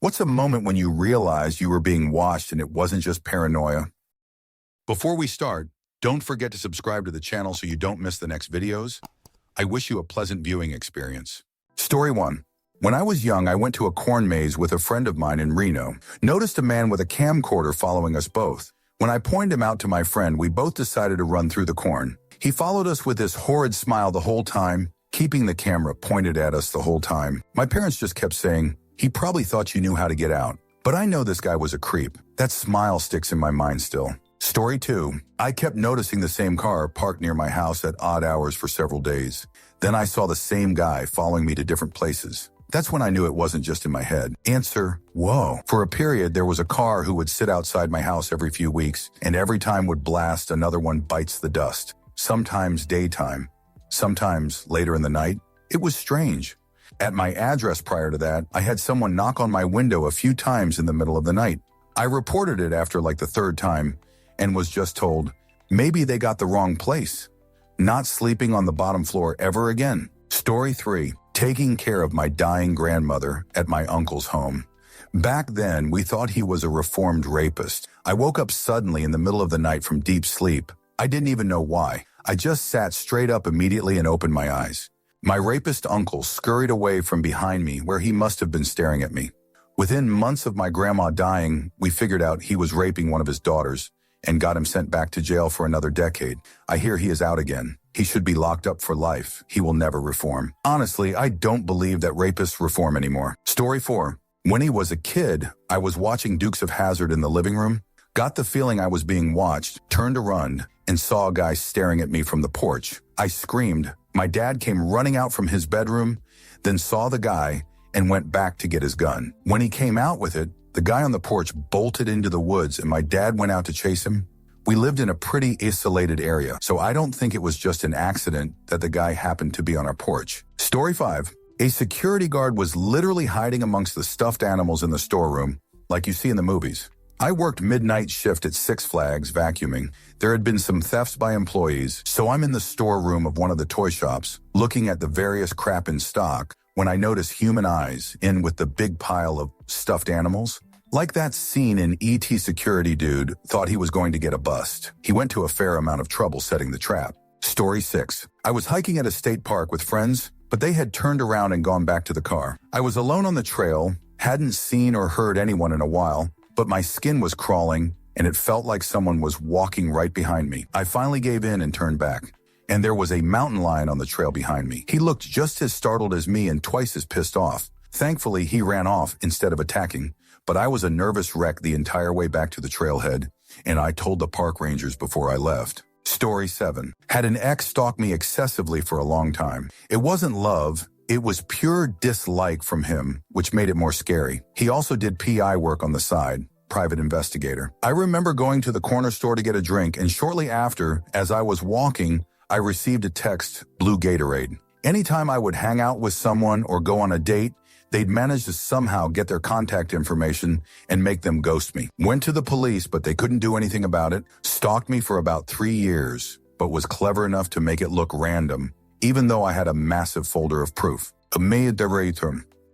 What's a moment when you realized you were being watched and it wasn't just paranoia? Before we start, don't forget to subscribe to the channel so you don't miss the next videos. I wish you a pleasant viewing experience. Story 1. When I was young, I went to a corn maze with a friend of mine in Reno. Noticed a man with a camcorder following us both. When I pointed him out to my friend, we both decided to run through the corn. He followed us with this horrid smile the whole time, keeping the camera pointed at us the whole time. My parents just kept saying, "He probably thought you knew how to get out." But I know this guy was a creep. That smile sticks in my mind still. Story 2. I kept noticing the same car parked near my house at odd hours for several days. Then I saw the same guy following me to different places. That's when I knew it wasn't just in my head. Answer: whoa. For a period, there was a car who would sit outside my house every few weeks, and every time would blast another one bites the dust. Sometimes daytime, sometimes later in the night. It was strange. At my address prior to that, I had someone knock on my window a few times in the middle of the night. I reported it after like the third time and was just told, maybe they got the wrong place. Not sleeping on the bottom floor ever again. Story 3. Taking care of my dying grandmother at my uncle's home. Back then, we thought he was a reformed rapist. I woke up suddenly in the middle of the night from deep sleep. I didn't even know why. I just sat straight up immediately and opened my eyes. My rapist uncle scurried away from behind me where he must have been staring at me. Within months of my grandma dying, we figured out he was raping one of his daughters and got him sent back to jail for another decade. I hear he is out again. He should be locked up for life. He will never reform. Honestly, I don't believe that rapists reform anymore. Story 4. When he was a kid, I was watching Dukes of Hazzard in the living room, got the feeling I was being watched, turned to run, and saw a guy staring at me from the porch. I screamed. My dad came running out from his bedroom, then saw the guy and went back to get his gun. When he came out with it, the guy on the porch bolted into the woods and my dad went out to chase him. We lived in a pretty isolated area, so I don't think it was just an accident that the guy happened to be on our porch. Story 5. A security guard was literally hiding amongst the stuffed animals in the storeroom, like you see in the movies. I worked midnight shift at Six Flags vacuuming. There had been some thefts by employees, so I'm in the storeroom of one of the toy shops, looking at the various crap in stock, when I notice human eyes in with the big pile of stuffed animals. Like that scene in E.T. Security dude thought he was going to get a bust. He went to a fair amount of trouble setting the trap. Story 6. I was hiking at a state park with friends, but they had turned around and gone back to the car. I was alone on the trail, hadn't seen or heard anyone in a while, but my skin was crawling and it felt like someone was walking right behind me. I finally gave in and turned back. And there was a mountain lion on the trail behind me. He looked just as startled as me and twice as pissed off. Thankfully, he ran off instead of attacking, but I was a nervous wreck the entire way back to the trailhead, and I told the park rangers before I left. Story 7. Had an ex stalk me excessively for a long time. It wasn't love, it was pure dislike from him, which made it more scary. He also did PI work on the side. Private investigator. I remember going to the corner store to get a drink, and shortly after, as I was walking, I received a text, "Blue Gatorade." Anytime I would hang out with someone or go on a date, they'd manage to somehow get their contact information and make them ghost me. Went to the police, but they couldn't do anything about it. Stalked me for about 3 years, but was clever enough to make it look random, even though I had a massive folder of proof.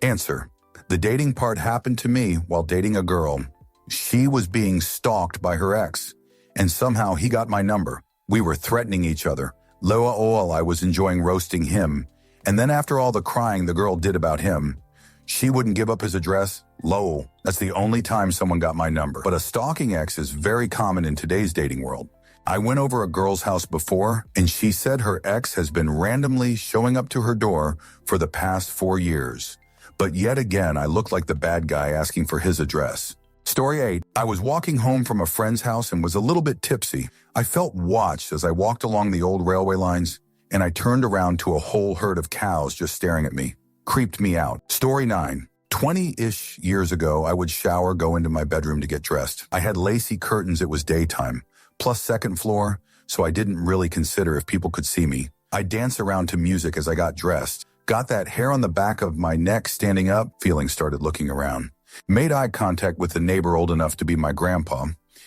Answer. The dating part happened to me while dating a girl. She was being stalked by her ex, and somehow he got my number. We were threatening each other. Loa all I was enjoying roasting him, and then after all the crying the girl did about him, she wouldn't give up his address. Lol, that's the only time someone got my number. But a stalking ex is very common in today's dating world. I went over a girl's house before, and she said her ex has been randomly showing up to her door for the past 4 years. But yet again, I looked like the bad guy asking for his address. Story 8. I was walking home from a friend's house and was a little bit tipsy. I felt watched as I walked along the old railway lines, and I turned around to a whole herd of cows just staring at me. Creeped me out. Story 9. 20-ish years ago, I would shower, go into my bedroom to get dressed. I had lacy curtains, it was daytime, plus second floor, so I didn't really consider if people could see me. I danced around to music as I got dressed, got that hair on the back of my neck standing up, feelings started looking around. Made eye contact with the neighbor old enough to be my grandpa.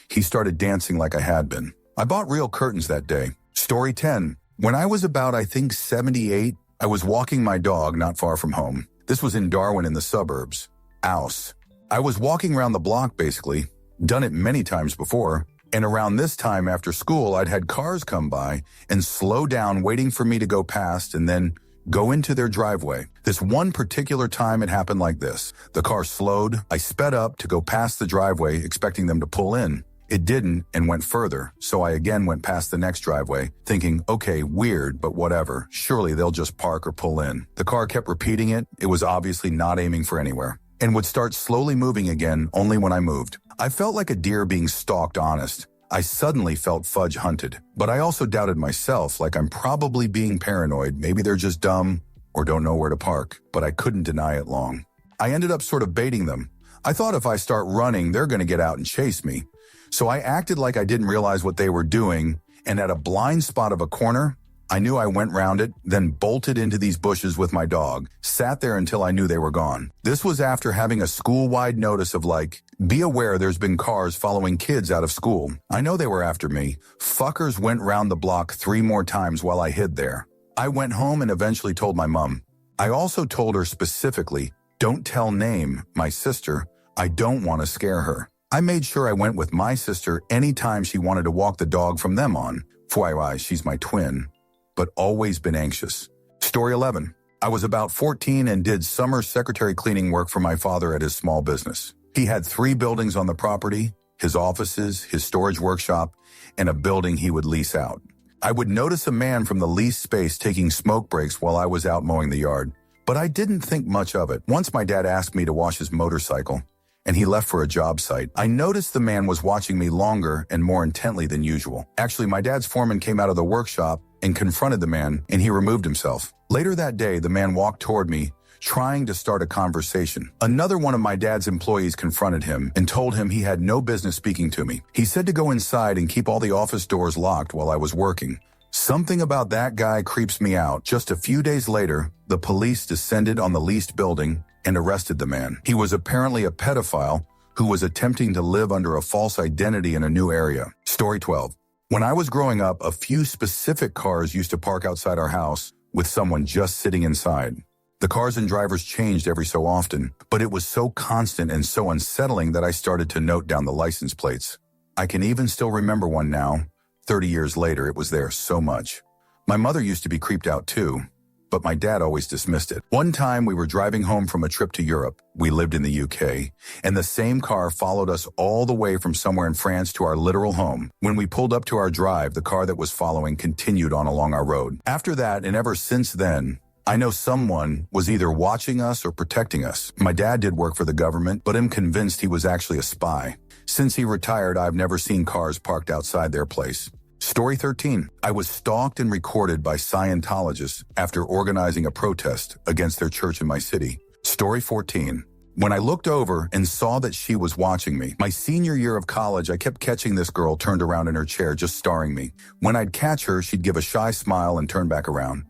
He started dancing like I had been. I bought real curtains that day. Story 10. When I was about, I think, 78, I was walking my dog not far from home. This was in Darwin in the suburbs. Ouse. I was walking around the block basically, done it many times before, and around this time after school I'd had cars come by and slow down waiting for me to go past and then go into their driveway. This one particular time it happened like this. The car slowed, I sped up to go past the driveway expecting them to pull in. It didn't and went further, so I again went past the next driveway, thinking, okay, weird, but whatever. Surely they'll just park or pull in. The car kept repeating it. It was obviously not aiming for anywhere, and would start slowly moving again only when I moved. I felt like a deer being stalked, honest. I suddenly felt fudge hunted, but I also doubted myself, like I'm probably being paranoid. Maybe they're just dumb or don't know where to park, but I couldn't deny it long. I ended up sort of baiting them. I thought if I start running, they're going to get out and chase me. So I acted like I didn't realize what they were doing, and at a blind spot of a corner, I knew I went round it, then bolted into these bushes with my dog, sat there until I knew they were gone. This was after having a school-wide notice of like, be aware there's been cars following kids out of school. I know they were after me. Fuckers went round the block 3 more times while I hid there. I went home and eventually told my mom. I also told her specifically, don't tell Name, my sister. I don't want to scare her. I made sure I went with my sister anytime she wanted to walk the dog from them on. FYI, she's my twin, but always been anxious. Story 11. I was about 14 and did summer secretary cleaning work for my father at his small business. He had 3 buildings on the property, his offices, his storage workshop, and a building he would lease out. I would notice a man from the leased space taking smoke breaks while I was out mowing the yard, but I didn't think much of it. Once my dad asked me to wash his motorcycle, and he left for a job site. I noticed the man was watching me longer and more intently than usual. Actually, my dad's foreman came out of the workshop and confronted the man, and he removed himself. Later that day, the man walked toward me, trying to start a conversation. Another one of my dad's employees confronted him and told him he had no business speaking to me. He said to go inside and keep all the office doors locked while I was working. Something about that guy creeps me out. Just a few days later, the police descended on the leased building and arrested the man. He was apparently a pedophile who was attempting to live under a false identity in a new area. Story 12. When I was growing up, a few specific cars used to park outside our house with someone just sitting inside. The cars and drivers changed every so often, but it was so constant and so unsettling that I started to note down the license plates. I can even still remember one now. 30 years later, it was there so much. My mother used to be creeped out too, but my dad always dismissed it. One time we were driving home from a trip to Europe. We lived in the UK, and the same car followed us all the way from somewhere in France to our literal home. When we pulled up to our drive, the car that was following continued on along our road. After that, and ever since then, I know someone was either watching us or protecting us. My dad did work for the government, but I'm convinced he was actually a spy. Since he retired, I've never seen cars parked outside their place. Story 13. I was stalked and recorded by Scientologists after organizing a protest against their church in my city. Story 14. When I looked over and saw that she was watching me, my senior year of college, I kept catching this girl turned around in her chair just starring me. When I'd catch her, she'd give a shy smile and turn back around,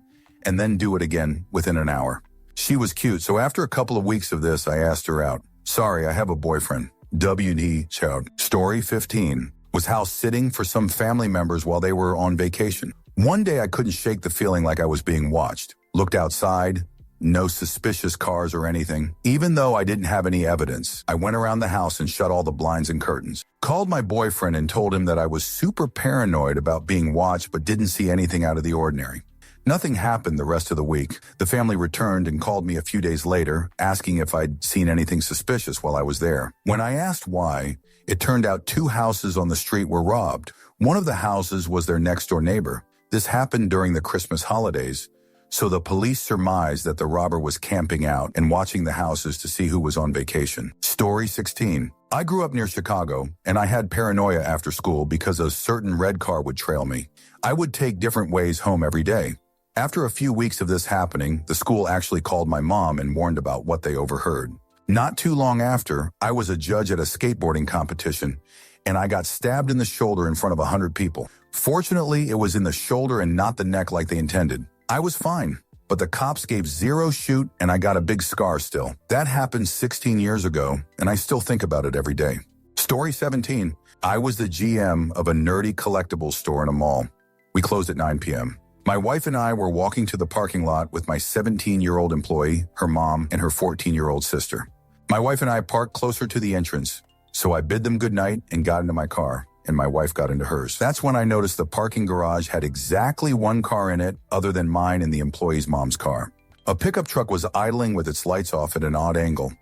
and then do it again within an hour. She was cute, so after a couple of weeks of this, I asked her out. Sorry, I have a boyfriend. W.D. Child. Story 15 was house sitting for some family members while they were on vacation. One day I couldn't shake the feeling like I was being watched. Looked outside, no suspicious cars or anything. Even though I didn't have any evidence, I went around the house and shut all the blinds and curtains. Called my boyfriend and told him that I was super paranoid about being watched but didn't see anything out of the ordinary. Nothing happened the rest of the week. The family returned and called me a few days later, asking if I'd seen anything suspicious while I was there. When I asked why, it turned out 2 houses on the street were robbed. One of the houses was their next-door neighbor. This happened during the Christmas holidays, so the police surmised that the robber was camping out and watching the houses to see who was on vacation. Story 16. I grew up near Chicago, and I had paranoia after school because a certain red car would trail me. I would take different ways home every day. After a few weeks of this happening, the school actually called my mom and warned about what they overheard. Not too long after, I was a judge at a skateboarding competition, and I got stabbed in the shoulder in front of 100 people. Fortunately, it was in the shoulder and not the neck like they intended. I was fine, but the cops gave 0 shoot, and I got a big scar still. That happened 16 years ago, and I still think about it every day. Story 17. I was the GM of a nerdy collectibles store in a mall. We closed at 9 p.m. My wife and I were walking to the parking lot with my 17-year-old employee, her mom, and her 14-year-old sister. My wife and I parked closer to the entrance, so I bid them goodnight and got into my car, and my wife got into hers. That's when I noticed the parking garage had exactly one car in it other than mine and the employee's mom's car. A pickup truck was idling with its lights off at an odd angle,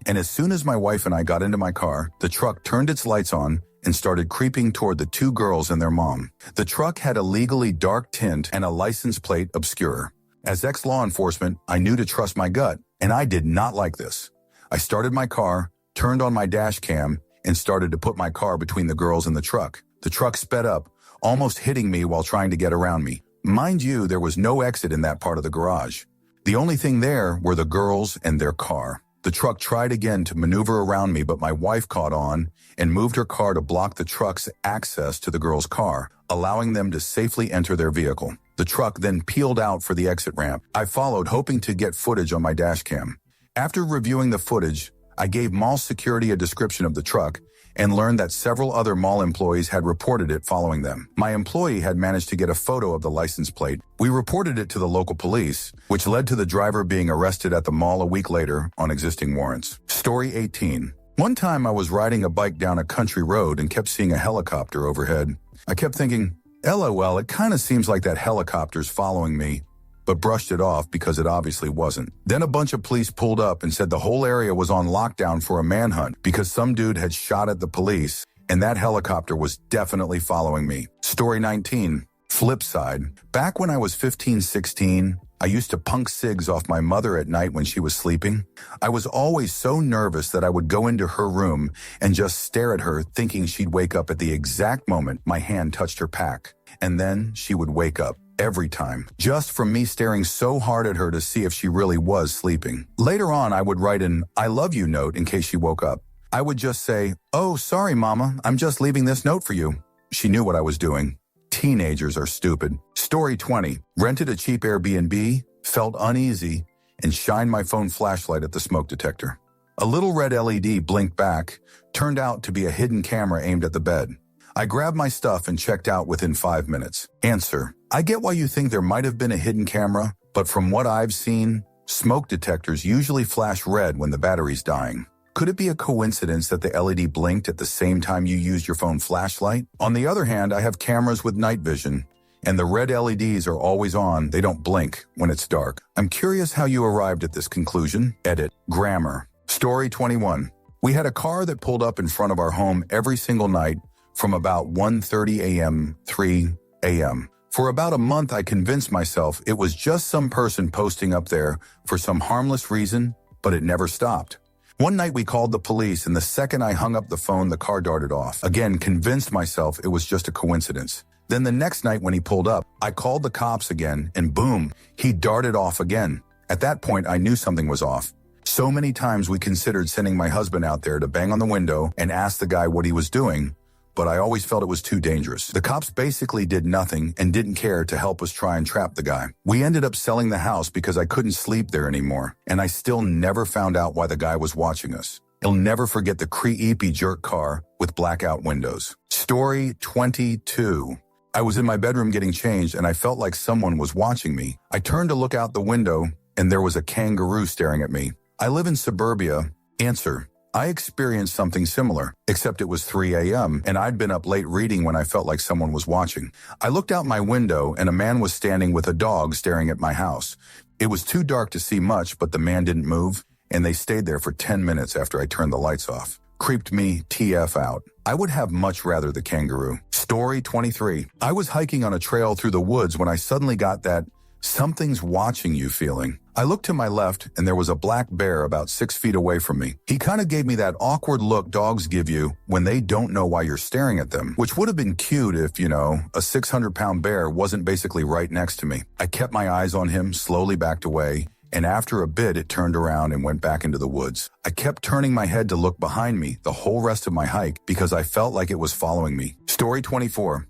and as soon as my wife and I got into my car, the truck turned its lights on and started creeping toward the two girls and their mom. The truck had a legally dark tint and a license plate obscure. As ex-law enforcement, I knew to trust my gut, and I did not like this. I started my car, turned on my dash cam, and started to put my car between the girls and the truck. The truck sped up, almost hitting me while trying to get around me. Mind you, there was no exit in that part of the garage. The only thing there were the girls and their car. The truck tried again to maneuver around me, but my wife caught on and moved her car to block the truck's access to the girls' car, allowing them to safely enter their vehicle. The truck then peeled out for the exit ramp. I followed, hoping to get footage on my dash cam. After reviewing the footage, I gave mall security a description of the truck and learned that several other mall employees had reported it following them. My employee had managed to get a photo of the license plate. We reported it to the local police, which led to the driver being arrested at the mall a week later on existing warrants. Story 18. One time I was riding a bike down a country road and kept seeing a helicopter overhead. I kept thinking, LOL, it kind of seems like that helicopter's following me, but brushed it off because it obviously wasn't. Then a bunch of police pulled up and said the whole area was on lockdown for a manhunt because some dude had shot at the police, and that helicopter was definitely following me. Story 19. Flip side. Back when I was 15, 16, I used to punk cigs off my mother at night when she was sleeping. I was always so nervous that I would go into her room and just stare at her, thinking she'd wake up at the exact moment my hand touched her pack. And then she would wake up. Every time, just from me staring so hard at her to see if she really was sleeping. Later on, I would write an "I love you" note in case she woke up. I would just say, "Oh, sorry, Mama, I'm just leaving this note for you." She knew what I was doing. Teenagers are stupid. Story 20. Rented a cheap Airbnb, felt uneasy, and shined my phone flashlight at the smoke detector. A little red LED blinked back, turned out to be a hidden camera aimed at the bed. I grabbed my stuff and checked out within 5 minutes. Answer. I get why you think there might have been a hidden camera, but from what I've seen, smoke detectors usually flash red when the battery's dying. Could it be a coincidence that the LED blinked at the same time you used your phone flashlight? On the other hand, I have cameras with night vision, and the red LEDs are always on. They don't blink when it's dark. I'm curious how you arrived at this conclusion. Edit. Grammar. Story 21. We had a car that pulled up in front of our home every single night from about 1:30 a.m., 3 a.m. For about a month, I convinced myself it was just some person posting up there for some harmless reason, but it never stopped. One night we called the police, and the second I hung up the phone, the car darted off. Again, convinced myself it was just a coincidence. Then the next night when he pulled up, I called the cops again, and boom, he darted off again. At that point, I knew something was off. So many times we considered sending my husband out there to bang on the window and ask the guy what he was doing, but I always felt it was too dangerous. The cops basically did nothing and didn't care to help us try and trap the guy. We ended up selling the house because I couldn't sleep there anymore, and I still never found out why the guy was watching us. I'll never forget the creepy jerk car with blackout windows. Story 22. I was in my bedroom getting changed, and I felt like someone was watching me. I turned to look out the window, and there was a kangaroo staring at me. I live in suburbia. Answer. I experienced something similar, except it was 3 a.m., and I'd been up late reading when I felt like someone was watching. I looked out my window, and a man was standing with a dog staring at my house. It was too dark to see much, but the man didn't move, and they stayed there for 10 minutes after I turned the lights off. Creeped me TF out. I would have much rather the kangaroo. Story 23. I was hiking on a trail through the woods when I suddenly got that something's watching you feeling. I looked to my left, and there was a black bear about 6 feet away from me. He kind of gave me that awkward look dogs give you when they don't know why you're staring at them, which would have been cute if, a 600-pound bear wasn't basically right next to me. I kept my eyes on him, slowly backed away, and after a bit, it turned around and went back into the woods. I kept turning my head to look behind me the whole rest of my hike because I felt like it was following me. Story 24.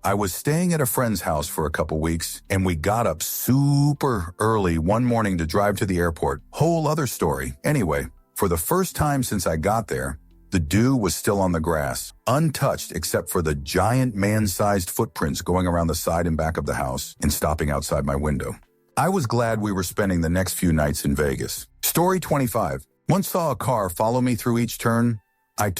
I was staying at a friend's house for a couple weeks, and we got up super early one morning to drive to the airport. Whole other story. Anyway, for the first time since I got there, the dew was still on the grass, untouched except for the giant man-sized footprints going around the side and back of the house and stopping outside my window. I was glad we were spending the next few nights in Vegas. Story 25. Once saw a car follow me through each turn. I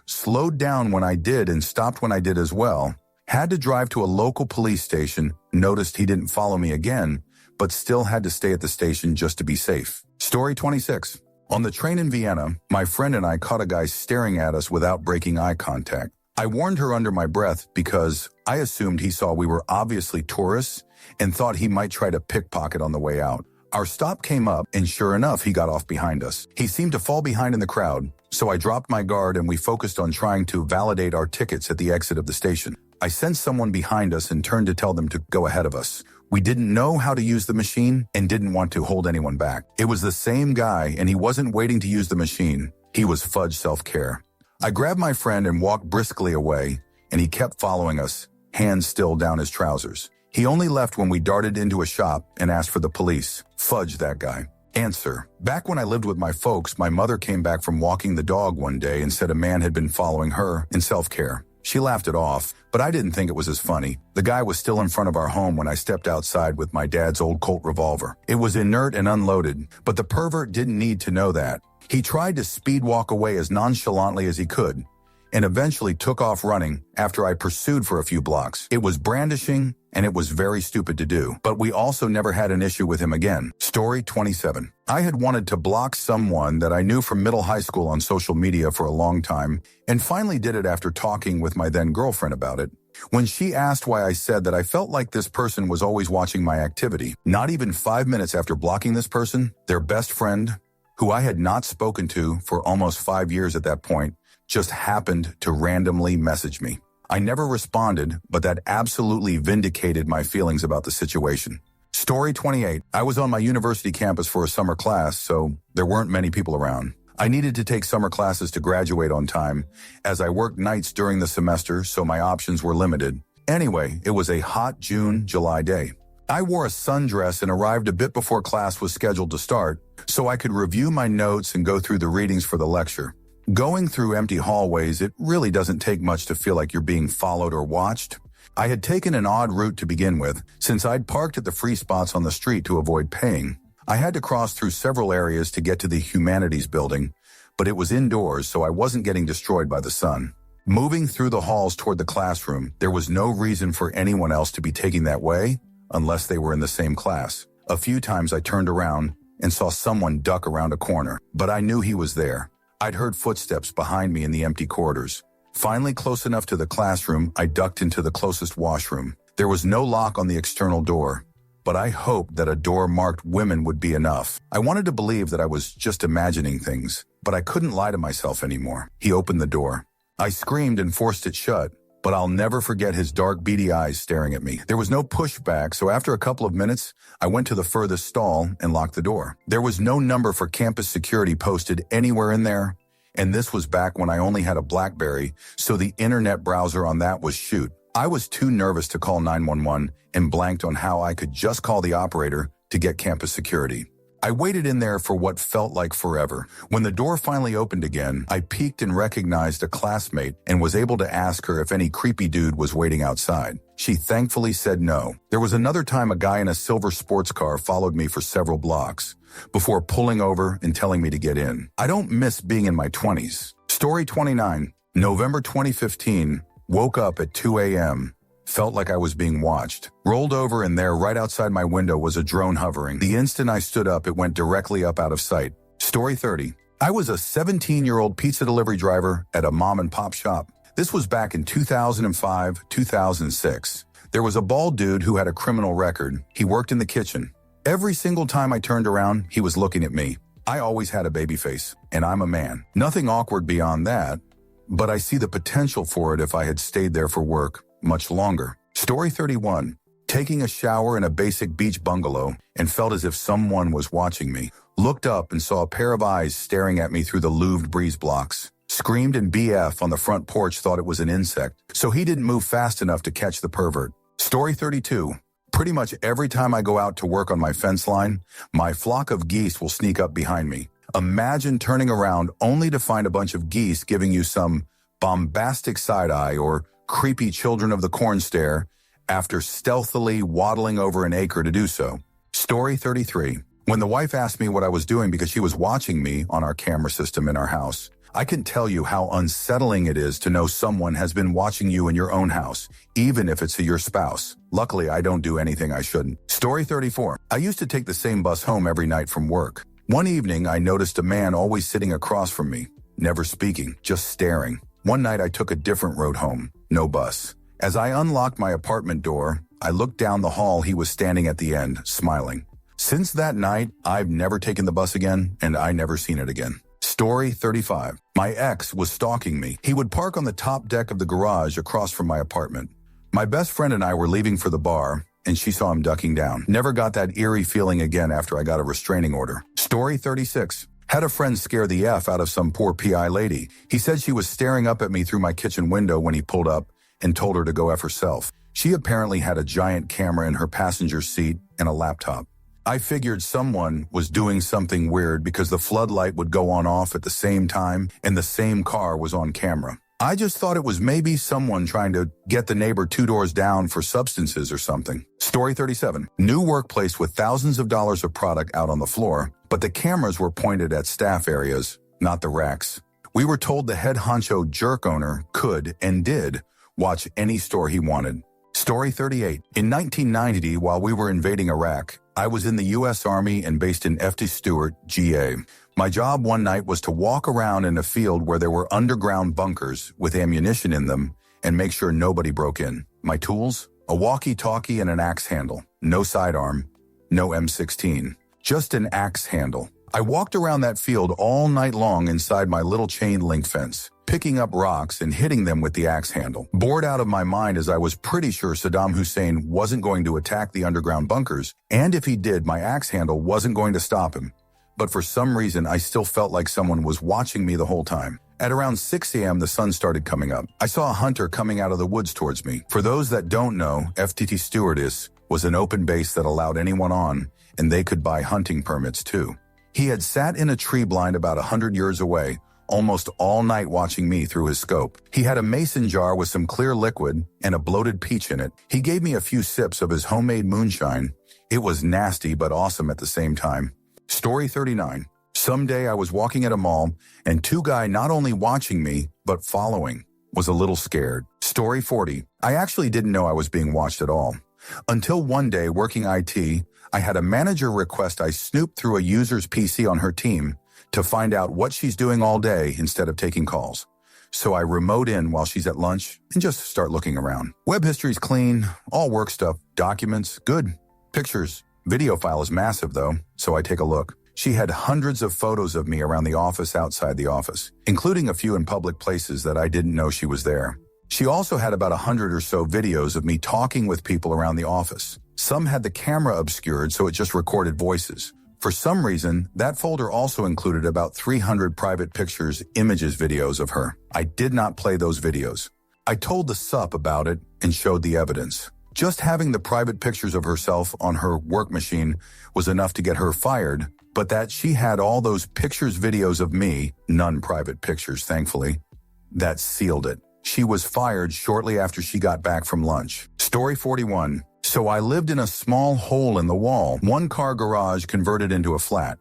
slowed down when I did and stopped when I did as well. Had to drive to a local police station, noticed he didn't follow me again, but still had to stay at the station just to be safe. Story 26. On the train in Vienna, my friend and I caught a guy staring at us without breaking eye contact. I warned her under my breath because I assumed he saw we were obviously tourists and thought he might try to pickpocket on the way out. Our stop came up, and sure enough, he got off behind us. He seemed to fall behind in the crowd, so I dropped my guard and we focused on trying to validate our tickets at the exit of the station. I sensed someone behind us and turned to tell them to go ahead of us. We didn't know how to use the machine and didn't want to hold anyone back. It was the same guy, and he wasn't waiting to use the machine. He was fudge self-care. I grabbed my friend and walked briskly away, and he kept following us, hands still down his trousers. He only left when we darted into a shop and asked for the police. Fudge that guy. Answer. Back when I lived with my folks, my mother came back from walking the dog one day and said a man had been following her in self-care. She laughed it off, but I didn't think it was as funny. The guy was still in front of our home when I stepped outside with my dad's old Colt revolver. It was inert and unloaded, but the pervert didn't need to know that. He tried to speed walk away as nonchalantly as he could, and eventually took off running after I pursued for a few blocks. It was brandishing, and it was very stupid to do, but we also never had an issue with him again. Story 27. I had wanted to block someone that I knew from middle high school on social media for a long time, and finally did it after talking with my then girlfriend about it. When she asked why, I said that I felt like this person was always watching my activity. Not even 5 minutes after blocking this person, their best friend, who I had not spoken to for almost 5 years at that point, just happened to randomly message me. I never responded, but that absolutely vindicated my feelings about the situation. Story 28. I was on my university campus for a summer class, so there weren't many people around. I needed to take summer classes to graduate on time, as I worked nights during the semester, so my options were limited. Anyway, it was a hot July day. I wore a sundress and arrived a bit before class was scheduled to start, so I could review my notes and go through the readings for the lecture. Going through empty hallways, it really doesn't take much to feel like you're being followed or watched. I had taken an odd route to begin with, since I'd parked at the free spots on the street to avoid paying. I had to cross through several areas to get to the humanities building, but it was indoors, so I wasn't getting destroyed by the sun. Moving through the halls toward the classroom, there was no reason for anyone else to be taking that way, unless they were in the same class. A few times I turned around and saw someone duck around a corner, but I knew he was there. I'd heard footsteps behind me in the empty corridors. Finally, close enough to the classroom, I ducked into the closest washroom. There was no lock on the external door, but I hoped that a door marked women would be enough. I wanted to believe that I was just imagining things, but I couldn't lie to myself anymore. He opened the door. I screamed and forced it shut, but I'll never forget his dark, beady eyes staring at me. There was no pushback, so after a couple of minutes, I went to the furthest stall and locked the door. There was no number for campus security posted anywhere in there, and this was back when I only had a BlackBerry, so the internet browser on that was shoot. I was too nervous to call 911 and blanked on how I could just call the operator to get campus security. I waited in there for what felt like forever. When the door finally opened again, I peeked and recognized a classmate and was able to ask her if any creepy dude was waiting outside. She thankfully said no. There was another time a guy in a silver sports car followed me for several blocks before pulling over and telling me to get in. I don't miss being in my 20s. Story 29. November 2015. Woke up at 2 a.m. Felt like I was being watched. Rolled over, and there, right outside my window, was a drone hovering. The instant I stood up, it went directly up out of sight. Story 30. I was a 17-year-old pizza delivery driver at a mom-and-pop shop. This was back in 2005, 2006. There was a bald dude who had a criminal record. He worked in the kitchen. Every single time I turned around, he was looking at me. I always had a baby face, and I'm a man. Nothing awkward beyond that, but I see the potential for it if I had stayed there for work much longer. Story 31. Taking a shower in a basic beach bungalow and felt as if someone was watching me. Looked up and saw a pair of eyes staring at me through the louved breeze blocks. Screamed, and BF on the front porch thought it was an insect, so he didn't move fast enough to catch the pervert. Story 32. Pretty much every time I go out to work on my fence line, my flock of geese will sneak up behind me. Imagine turning around only to find a bunch of geese giving you some bombastic side-eye or creepy children of the corn stare after stealthily waddling over an acre to do so. Story 33. When the wife asked me what I was doing because she was watching me on our camera system in our house, I can tell you how unsettling it is to know someone has been watching you in your own house, even if it's your spouse. Luckily, I don't do anything I shouldn't. Story 34. I used to take the same bus home every night from work. One evening, I noticed a man always sitting across from me, never speaking, just staring. One night, I took a different road home. No bus. As I unlocked my apartment door, I looked down the hall. He was standing at the end, smiling. Since that night, I've never taken the bus again, and I never seen it again. Story 35. My ex was stalking me. He would park on the top deck of the garage across from my apartment. My best friend and I were leaving for the bar, and she saw him ducking down. Never got that eerie feeling again after I got a restraining order. Story 36. Had a friend scare the F out of some poor PI lady. He said she was staring up at me through my kitchen window when he pulled up and told her to go F herself. She apparently had a giant camera in her passenger seat and a laptop. I figured someone was doing something weird because the floodlight would go on off at the same time and the same car was on camera. I just thought it was maybe someone trying to get the neighbor 2 doors down for substances or something. Story 37. New workplace with thousands of dollars of product out on the floor, but the cameras were pointed at staff areas, not the racks. We were told the head honcho jerk owner could and did watch any store he wanted. Story 38. In 1990, while we were invading Iraq, I was in the U.S. Army and based in F.T. Stewart, GA. My job one night was to walk around in a field where there were underground bunkers with ammunition in them and make sure nobody broke in. My tools? A walkie-talkie and an axe handle. No sidearm. No M16. Just an axe handle. I walked around that field all night long inside my little chain link fence, picking up rocks and hitting them with the axe handle. Bored out of my mind as I was pretty sure Saddam Hussein wasn't going to attack the underground bunkers, and if he did, my axe handle wasn't going to stop him. But for some reason, I still felt like someone was watching me the whole time. At around 6 a.m., the sun started coming up. I saw a hunter coming out of the woods towards me. For those that don't know, FTT Stewardess was an open base that allowed anyone on, and they could buy hunting permits too. He had sat in a tree blind about 100 yards away, almost all night watching me through his scope. He had a mason jar with some clear liquid and a bloated peach in it. He gave me a few sips of his homemade moonshine. It was nasty but awesome at the same time. Story 39. Someday I was walking at a mall and 2 guys not only watching me, but following. Was a little scared. Story 40. I actually didn't know I was being watched at all. Until one day, working IT, I had a manager request I snoop through a user's PC on her team to find out what she's doing all day instead of taking calls. So I remote in while she's at lunch and just start looking around. Web history's clean, all work stuff, documents, good. Pictures. Video file is massive though, so I take a look. She had hundreds of photos of me around the office, outside the office, including a few in public places that I didn't know she was there. She also had about 100 or so videos of me talking with people around the office. Some had the camera obscured, so it just recorded voices. For some reason, that folder also included about 300 private pictures, images, videos of her. I did not play those videos. I told the SUP about it and showed the evidence. Just having the private pictures of herself on her work machine was enough to get her fired, but that she had all those pictures, videos of me, none private pictures, thankfully, that sealed it. She was fired shortly after she got back from lunch. Story 41. So I lived in a small hole in the wall, 1-car garage converted into a flat.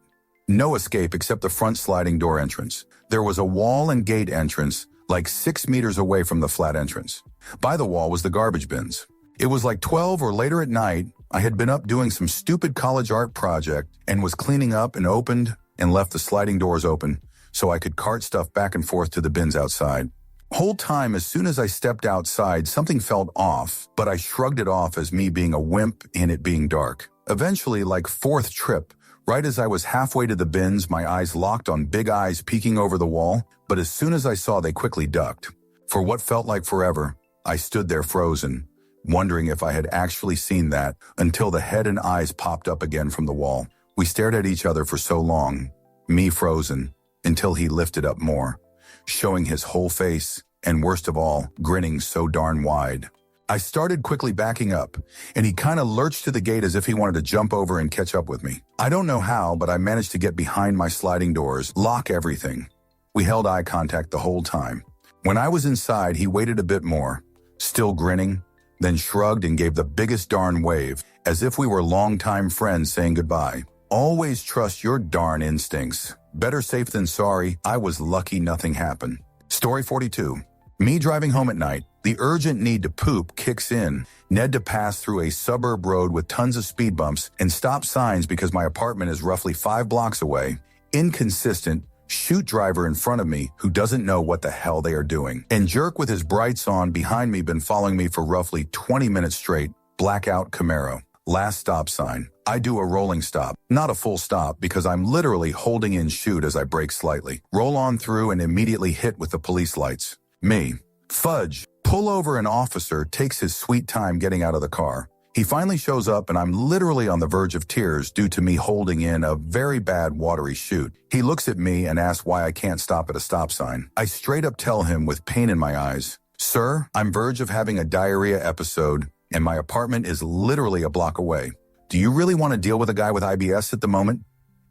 No escape except the front sliding door entrance. There was a wall and gate entrance like 6 meters away from the flat entrance. By the wall was the garbage bins. It was like 12 or later at night. I had been up doing some stupid college art project and was cleaning up and opened and left the sliding doors open so I could cart stuff back and forth to the bins outside. Whole time, as soon as I stepped outside, something felt off, but I shrugged it off as me being a wimp and it being dark. Eventually, like 4th trip, right as I was halfway to the bins, my eyes locked on big eyes peeking over the wall, but as soon as I saw, they quickly ducked. For what felt like forever, I stood there frozen, wondering if I had actually seen that, until the head and eyes popped up again from the wall. We stared at each other for so long, me frozen, until he lifted up more, showing his whole face, and worst of all, grinning so darn wide. I started quickly backing up, and he kind of lurched to the gate as if he wanted to jump over and catch up with me. I don't know how, but I managed to get behind my sliding doors, lock everything. We held eye contact the whole time. When I was inside, he waited a bit more, still grinning, then shrugged and gave the biggest darn wave, as if we were longtime friends saying goodbye. Always trust your darn instincts. Better safe than sorry. I was lucky nothing happened. Story 42. Me driving home at night. The urgent need to poop kicks in. Need to pass through a suburb road with tons of speed bumps and stop signs because my apartment is roughly 5 blocks away. Inconsistent, shoot driver in front of me who doesn't know what the hell they are doing. And jerk with his brights on behind me been following me for roughly 20 minutes straight. Blackout Camaro. Last stop sign. I do a rolling stop, not a full stop because I'm literally holding in shoot as I brake slightly. Roll on through and immediately hit with the police lights. Me. Fudge. Pull over an officer takes his sweet time getting out of the car. He finally shows up and I'm literally on the verge of tears due to me holding in a very bad watery chute. He looks at me and asks why I can't stop at a stop sign. I straight up tell him with pain in my eyes, "Sir, I'm verge of having a diarrhea episode and my apartment is literally a block away. Do you really want to deal with a guy with IBS at the moment?"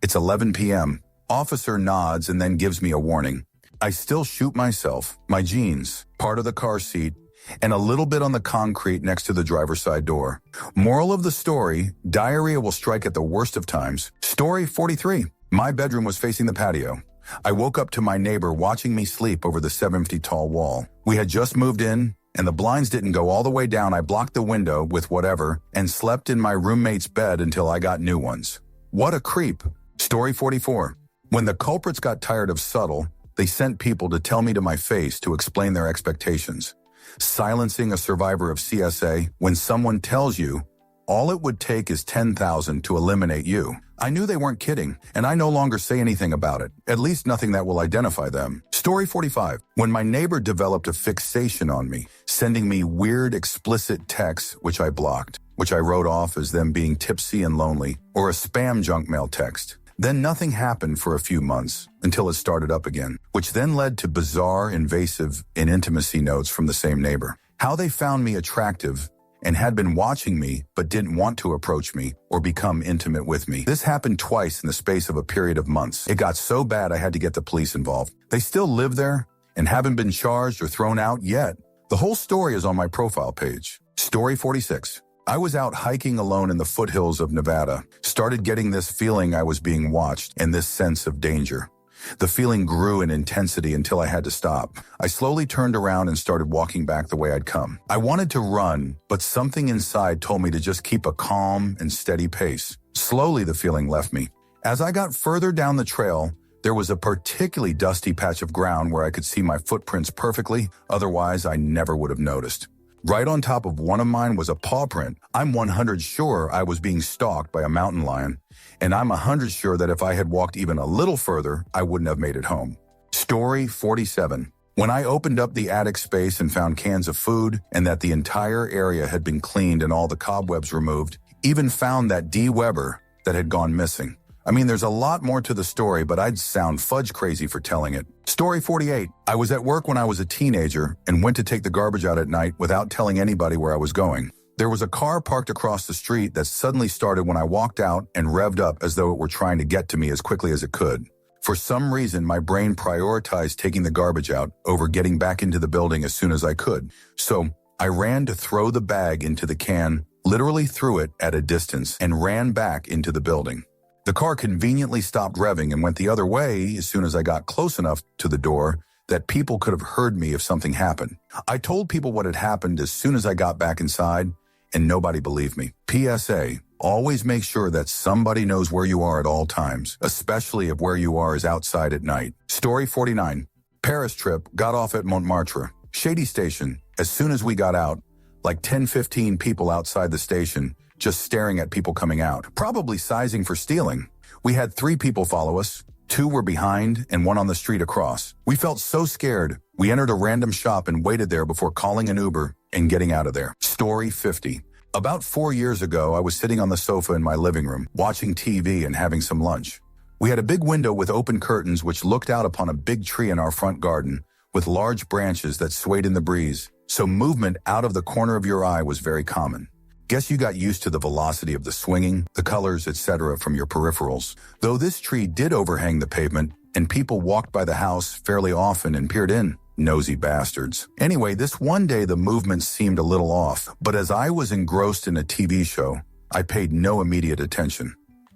It's 11 p.m. Officer nods and then gives me a warning. I still shoot myself, my jeans, part of the car seat, and a little bit on the concrete next to the driver's side door. Moral of the story, diarrhea will strike at the worst of times. Story 43. My bedroom was facing the patio. I woke up to my neighbor watching me sleep over the 7-feet tall wall. We had just moved in, and the blinds didn't go all the way down. I blocked the window with whatever and slept in my roommate's bed until I got new ones. What a creep. Story 44. When the culprits got tired of subtle, they sent people to tell me to my face to explain their expectations. Silencing a survivor of CSA when someone tells you all it would take is 10,000 to eliminate you. I knew they weren't kidding, and I no longer say anything about it, at least nothing that will identify them. Story 45. When my neighbor developed a fixation on me, sending me weird explicit texts which I blocked, which I wrote off as them being tipsy and lonely, or a spam junk mail text. Then nothing happened for a few months until it started up again, which then led to bizarre, invasive, and intimacy notes from the same neighbor. How they found me attractive and had been watching me but didn't want to approach me or become intimate with me. This happened twice in the space of a period of months. It got so bad I had to get the police involved. They still live there and haven't been charged or thrown out yet. The whole story is on my profile page. Story 46. I was out hiking alone in the foothills of Nevada, started getting this feeling I was being watched and this sense of danger. The feeling grew in intensity until I had to stop. I slowly turned around and started walking back the way I'd come. I wanted to run, but something inside told me to just keep a calm and steady pace. Slowly the feeling left me. As I got further down the trail, there was a particularly dusty patch of ground where I could see my footprints perfectly, otherwise I never would have noticed. Right on top of one of mine was a paw print. I'm 100 sure I was being stalked by a mountain lion, and I'm 100 sure that if I had walked even a little further, I wouldn't have made it home. Story 47. When I opened up the attic space and found cans of food and that the entire area had been cleaned and all the cobwebs removed, even found that D. Weber that had gone missing. I mean, there's a lot more to the story, but I'd sound fudge crazy for telling it. Story 48. I was at work when I was a teenager and went to take the garbage out at night without telling anybody where I was going. There was a car parked across the street that suddenly started when I walked out and revved up as though it were trying to get to me as quickly as it could. For some reason, my brain prioritized taking the garbage out over getting back into the building as soon as I could. So I ran to throw the bag into the can, literally threw it at a distance, and ran back into the building. The car conveniently stopped revving and went the other way as soon as I got close enough to the door that people could have heard me if something happened. I told people what had happened as soon as I got back inside, and nobody believed me. PSA, always make sure that somebody knows where you are at all times, especially if where you are is outside at night. Story 49. Paris trip, got off at Montmartre. Shady station. As soon as we got out, like 10-15 people outside the station, just staring at people coming out, probably sizing for stealing. We had 3 people follow us, 2 were behind, and 1 on the street across. We felt so scared, we entered a random shop and waited there before calling an Uber and getting out of there. Story 50. About 4 years ago, I was sitting on the sofa in my living room, watching TV and having some lunch. We had a big window with open curtains which looked out upon a big tree in our front garden, with large branches that swayed in the breeze, so movement out of the corner of your eye was very common. Guess you got used to the velocity of the swinging, the colors, etc. from your peripherals. Though this tree did overhang the pavement, and people walked by the house fairly often and peered in. Nosy bastards. Anyway, this one day the movement seemed a little off, but as I was engrossed in a TV show, I paid no immediate attention.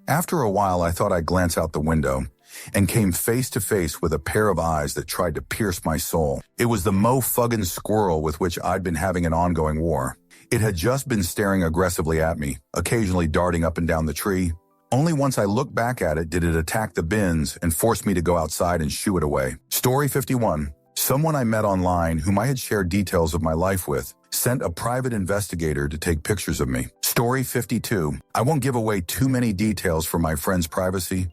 After a while, I thought I'd glance out the window and came face to face with a pair of eyes that tried to pierce my soul. It was the mo-fuggin' squirrel with which I'd been having an ongoing war. It had just been staring aggressively at me, occasionally darting up and down the tree. Only once I looked back at it did it attack the bins and force me to go outside and shoo it away. Story 51. Someone I met online whom I had shared details of my life with sent a private investigator to take pictures of me. Story 52. I won't give away too many details for my friend's privacy,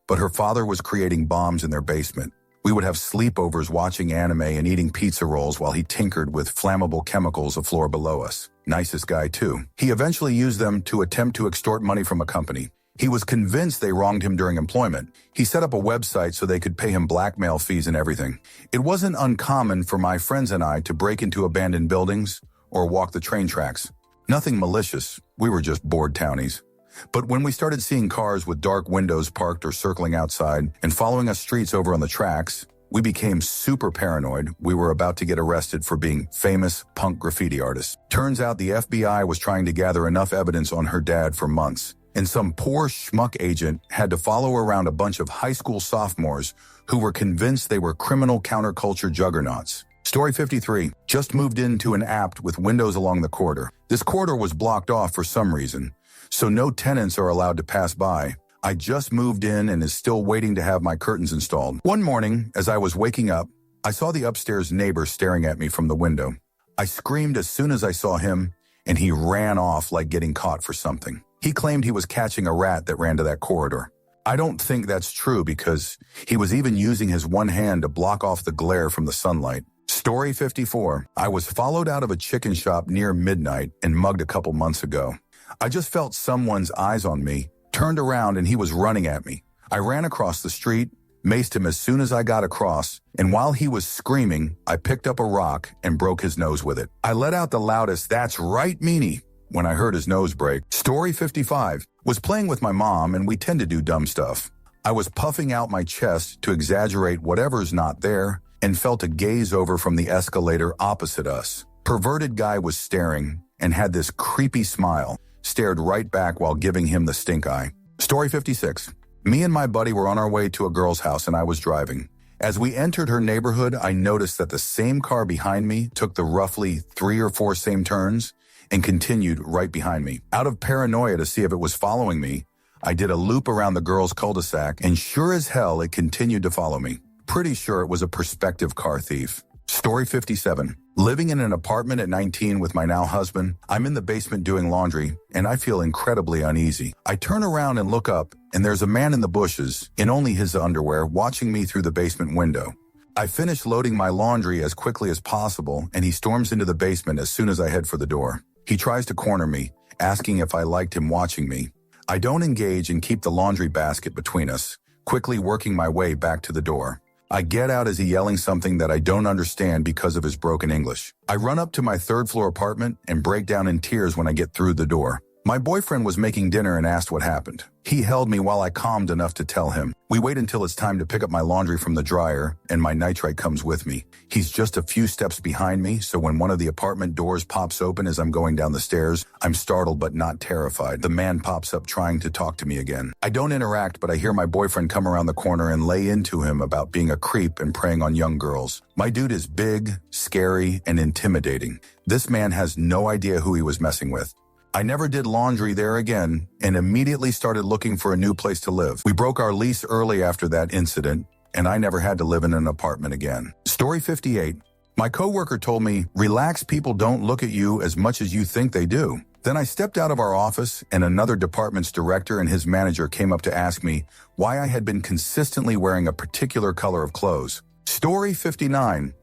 but her father was creating bombs in their basement. We would have sleepovers watching anime and eating pizza rolls while he tinkered with flammable chemicals a floor below us. Nicest guy too. He eventually used them to attempt to extort money from a company. He was convinced they wronged him during employment. He set up a website so they could pay him blackmail fees and everything. It wasn't uncommon for my friends and I to break into abandoned buildings or walk the train tracks. Nothing malicious, we were just bored townies. But when we started seeing cars with dark windows parked or circling outside and following us streets over on the tracks, we became super paranoid. We were about to get arrested for being famous punk graffiti artists. Turns out the FBI was trying to gather enough evidence on her dad for months, and some poor schmuck agent had to follow around a bunch of high school sophomores who were convinced they were criminal counterculture juggernauts. Story 53. Just moved into an apt with windows along the corridor. This corridor was blocked off for some reason, so no tenants are allowed to pass by. I just moved in and is still waiting to have my curtains installed. One morning, as I was waking up, I saw the upstairs neighbor staring at me from the window. I screamed as soon as I saw him, and he ran off like getting caught for something. He claimed he was catching a rat that ran to that corridor. I don't think that's true because he was even using his one hand to block off the glare from the sunlight. Story 54. I was followed out of a chicken shop near midnight and mugged a couple months ago. I just felt someone's eyes on me, turned around, and he was running at me. I ran across the street, maced him as soon as I got across, and while he was screaming, I picked up a rock and broke his nose with it. I let out the loudest, "That's right, meanie," when I heard his nose break. Story 55. Was playing with my mom, and we tend to do dumb stuff. I was puffing out my chest to exaggerate whatever's not there and felt a gaze over from the escalator opposite us. Perverted guy was staring and had this creepy smile, stared right back while giving him the stink eye. Story 56. Me and my buddy were on our way to a girl's house and I was driving. As we entered her neighborhood, I noticed that the same car behind me took the roughly 3 or 4 same turns and continued right behind me. Out of paranoia to see if it was following me, I did a loop around the girl's cul-de-sac, and sure as hell it continued to follow me. Pretty sure it was a prospective car thief. Story 57. Living in an apartment at 19 with my now husband, I'm in the basement doing laundry, and I feel incredibly uneasy. I turn around and look up, and there's a man in the bushes, in only his underwear, watching me through the basement window. I finish loading my laundry as quickly as possible, and he storms into the basement as soon as I head for the door. He tries to corner me, asking if I liked him watching me. I don't engage and keep the laundry basket between us, quickly working my way back to the door. I get out as he yelling something that I don't understand because of his broken English. I run up to my 3rd floor apartment and break down in tears when I get through the door. My boyfriend was making dinner and asked what happened. He held me while I calmed enough to tell him. We wait until it's time to pick up my laundry from the dryer, and my nitrite comes with me. He's just a few steps behind me, so when one of the apartment doors pops open as I'm going down the stairs, I'm startled but not terrified. The man pops up trying to talk to me again. I don't interact, but I hear my boyfriend come around the corner and lay into him about being a creep and preying on young girls. My dude is big, scary, and intimidating. This man has no idea who he was messing with. I never did laundry there again and immediately started looking for a new place to live. We broke our lease early after that incident, and I never had to live in an apartment again. Story 58. My coworker told me, "Relax, people don't look at you as much as you think they do." Then I stepped out of our office, and another department's director and his manager came up to ask me why I had been consistently wearing a particular color of clothes. Story 59.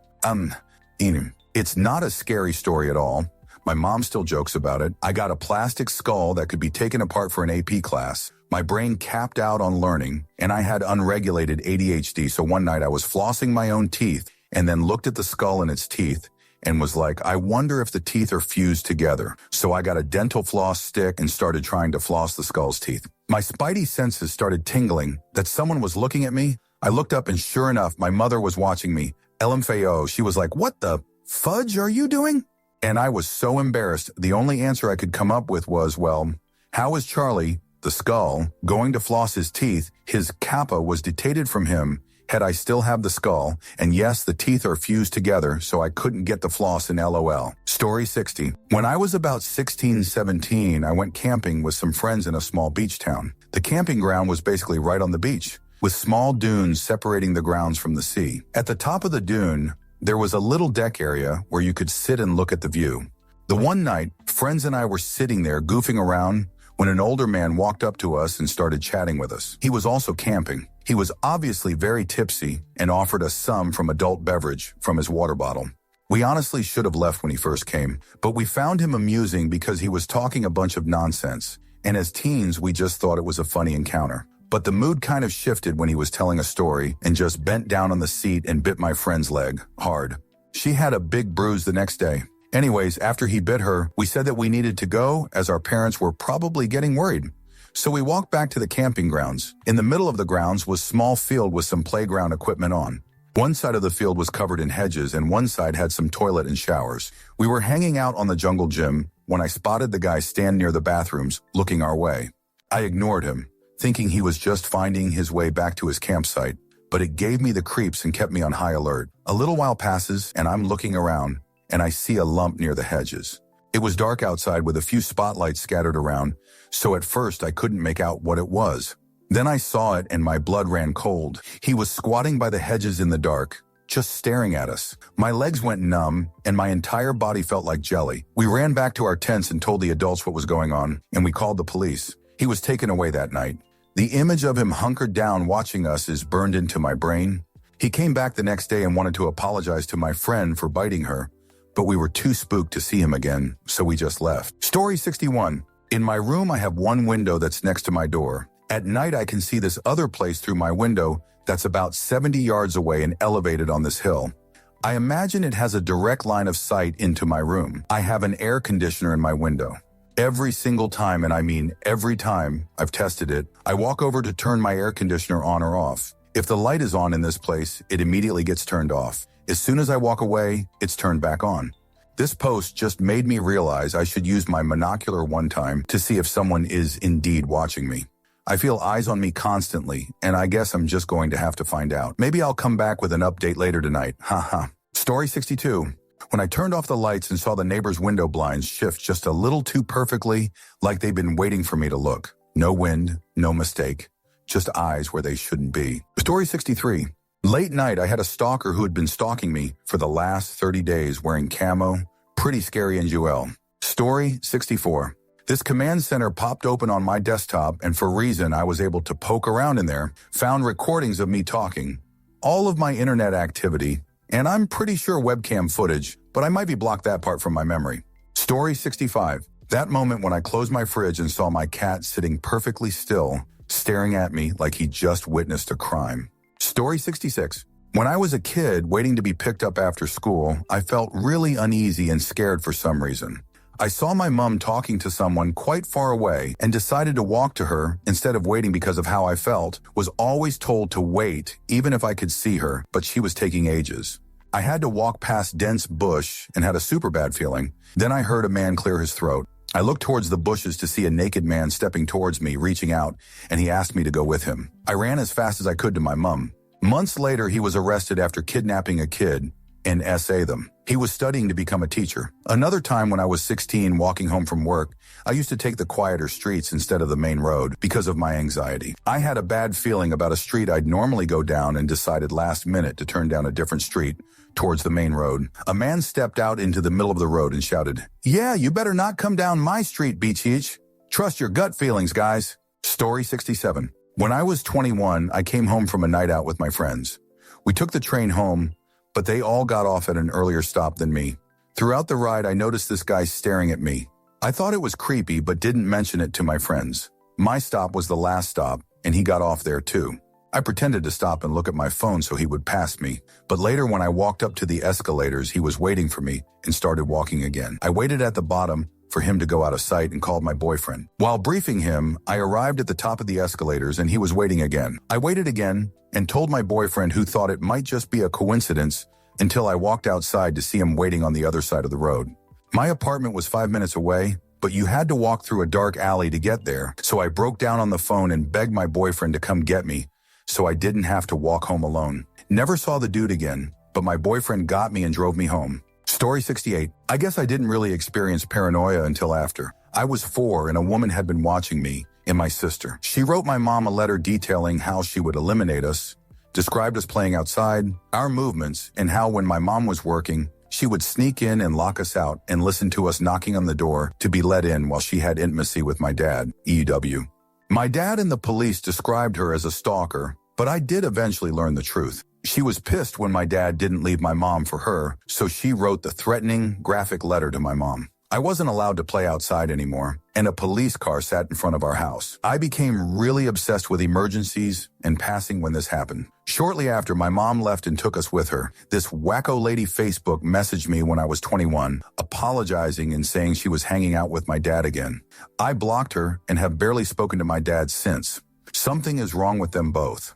It's not a scary story at all. My mom still jokes about it. I got a plastic skull that could be taken apart for an AP class. My brain capped out on learning, and I had unregulated ADHD, so one night I was flossing my own teeth and then looked at the skull and its teeth and was like, I wonder if the teeth are fused together. So I got a dental floss stick and started trying to floss the skull's teeth. My spidey senses started tingling that someone was looking at me. I looked up and sure enough, my mother was watching me. LMFAO, she was like, "What the fudge are you doing?" And I was so embarrassed, the only answer I could come up with was, "Well, how is Charlie?" the skull, going to floss his teeth, his kappa was detated from him. Head, I still have the skull, and yes, the teeth are fused together, so I couldn't get the floss in LOL. Story 60. When I was about 16, 17, I went camping with some friends in a small beach town. The camping ground was basically right on the beach, with small dunes separating the grounds from the sea. At the top of the dune, there was a little deck area where you could sit and look at the view. The one night, friends and I were sitting there goofing around when an older man walked up to us and started chatting with us. He was also camping. He was obviously very tipsy and offered us some from adult beverage from his water bottle. We honestly should have left when he first came, but we found him amusing because he was talking a bunch of nonsense, and as teens, we just thought it was a funny encounter. But the mood kind of shifted when he was telling a story and just bent down on the seat and bit my friend's leg hard. She had a big bruise the next day. Anyways, after he bit her, we said that we needed to go as our parents were probably getting worried. So we walked back to the camping grounds. In the middle of the grounds was a small field with some playground equipment on. One side of the field was covered in hedges and one side had some toilet and showers. We were hanging out on the jungle gym when I spotted the guy stand near the bathrooms, looking our way. I ignored him, thinking he was just finding his way back to his campsite, but it gave me the creeps and kept me on high alert. A little while passes and I'm looking around and I see a lump near the hedges. It was dark outside with a few spotlights scattered around, so at first I couldn't make out what it was. Then I saw it and my blood ran cold. He was squatting by the hedges in the dark, just staring at us. My legs went numb and my entire body felt like jelly. We ran back to our tents and told the adults what was going on, and we called the police. He was taken away that night. The image of him hunkered down watching us is burned into my brain. He came back the next day and wanted to apologize to my friend for biting her, but we were too spooked to see him again, so we just left. Story 61. In my room, I have one window that's next to my door. At night, I can see this other place through my window that's about 70 yards away and elevated on this hill. I imagine it has a direct line of sight into my room. I have an air conditioner in my window. Every single time, and I mean every time I've tested it, I walk over to turn my air conditioner on or off. If the light is on in this place, it immediately gets turned off. As soon as I walk away, it's turned back on. This post just made me realize I should use my monocular one time to see if someone is indeed watching me. I feel eyes on me constantly, and I guess I'm just going to have to find out. Maybe I'll come back with an update later tonight. Haha. Story 62. When I turned off the lights and saw the neighbor's window blinds shift just a little too perfectly, like they'd been waiting for me to look. No wind, no mistake, just eyes where they shouldn't be. Story 63. Late night, I had a stalker who had been stalking me for the last 30 days wearing camo. Pretty scary and Jewel. Story 64. This command center popped open on my desktop, and for reason I was able to poke around in there, found recordings of me talking, all of my internet activity, and I'm pretty sure webcam footage, but I might be blocked that part from my memory. Story 65. That moment when I closed my fridge and saw my cat sitting perfectly still, staring at me like he just witnessed a crime. Story 66. When I was a kid waiting to be picked up after school, I felt really uneasy and scared for some reason. I saw my mom talking to someone quite far away and decided to walk to her instead of waiting because of how I felt. Was always told to wait even if I could see her, but she was taking ages. I had to walk past dense bush and had a super bad feeling. Then I heard a man clear his throat. I looked towards the bushes to see a naked man stepping towards me, reaching out, and he asked me to go with him. I ran as fast as I could to my mom. Months later, he was arrested after kidnapping a kid and SA them. He was studying to become a teacher. Another time when I was 16 walking home from work, I used to take the quieter streets instead of the main road because of my anxiety. I had a bad feeling about a street I'd normally go down and decided last minute to turn down a different street towards the main road. A man stepped out into the middle of the road and shouted, "Yeah, you better not come down my street, Beach. Trust your gut feelings, guys." Story 67. When I was 21, I came home from a night out with my friends. We took the train home, but they all got off at an earlier stop than me. Throughout the ride, I noticed this guy staring at me. I thought it was creepy, but didn't mention it to my friends. My stop was the last stop, and he got off there too. I pretended to stop and look at my phone so he would pass me, but later when I walked up to the escalators, he was waiting for me and started walking again. I waited at the bottom for him to go out of sight and called my boyfriend. While briefing him, I arrived at the top of the escalators and he was waiting again. I waited again and told my boyfriend, who thought it might just be a coincidence, until I walked outside to see him waiting on the other side of the road. My apartment was 5 minutes away, but you had to walk through a dark alley to get there, so I broke down on the phone and begged my boyfriend to come get me, so I didn't have to walk home alone. Never saw the dude again, but my boyfriend got me and drove me home. Story 68. I guess I didn't really experience paranoia until after. I was 4 and a woman had been watching me and my sister. She wrote my mom a letter detailing how she would eliminate us, described us playing outside, our movements, and how when my mom was working, she would sneak in and lock us out and listen to us knocking on the door to be let in while she had intimacy with my dad, EW. My dad and the police described her as a stalker, but I did eventually learn the truth. She was pissed when my dad didn't leave my mom for her, so she wrote the threatening, graphic letter to my mom. I wasn't allowed to play outside anymore, and a police car sat in front of our house. I became really obsessed with emergencies and passing when this happened. Shortly after, my mom left and took us with her. This wacko lady Facebook messaged me when I was 21, apologizing and saying she was hanging out with my dad again. I blocked her and have barely spoken to my dad since. Something is wrong with them both.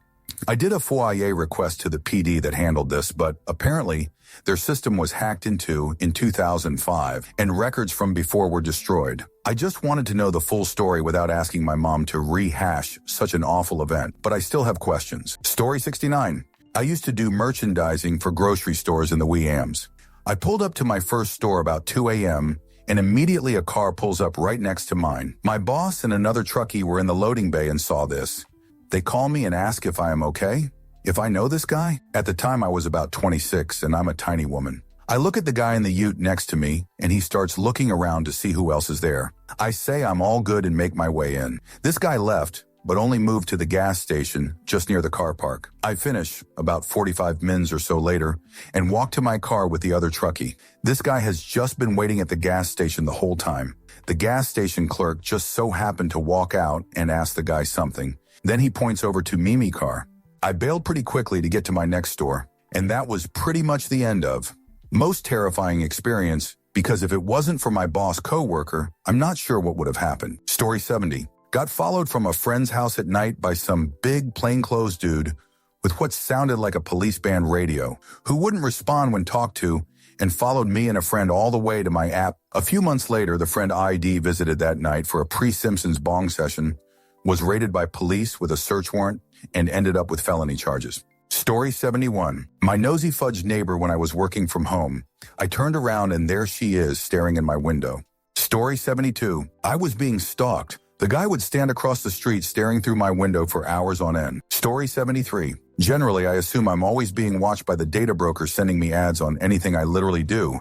I did a FOIA request to the PD that handled this, but apparently their system was hacked into in 2005 and records from before were destroyed. I just wanted to know the full story without asking my mom to rehash such an awful event, but I still have questions. Story 69. I used to do merchandising for grocery stores in the wee ams. I pulled up to my first store about 2 a.m. and immediately a car pulls up right next to mine. My boss and another truckie were in the loading bay and saw this. They call me and ask if I am okay, if I know this guy. At the time, I was about 26 and I'm a tiny woman. I look at the guy in the ute next to me and he starts looking around to see who else is there. I say I'm all good and make my way in. This guy left, but only moved to the gas station just near the car park. I finish about 45 minutes or so later and walk to my car with the other truckie. This guy has just been waiting at the gas station the whole time. The gas station clerk just so happened to walk out and ask the guy something. Then he points over to Mimi car. I bailed pretty quickly to get to my next store, and that was pretty much the end of. Most terrifying experience, because if it wasn't for my boss coworker, I'm not sure what would have happened. Story 70. Got followed from a friend's house at night by some big plainclothes dude with what sounded like a police band radio, who wouldn't respond when talked to, and followed me and a friend all the way to my app. A few months later, the friend ID visited that night for a pre-Simpsons bong session, was raided by police with a search warrant, and ended up with felony charges. Story 71. My nosy fudge neighbor when I was working from home. I turned around and there she is staring in my window. Story 72. I was being stalked. The guy would stand across the street staring through my window for hours on end. Story 73. Generally, I assume I'm always being watched by the data broker sending me ads on anything I literally do,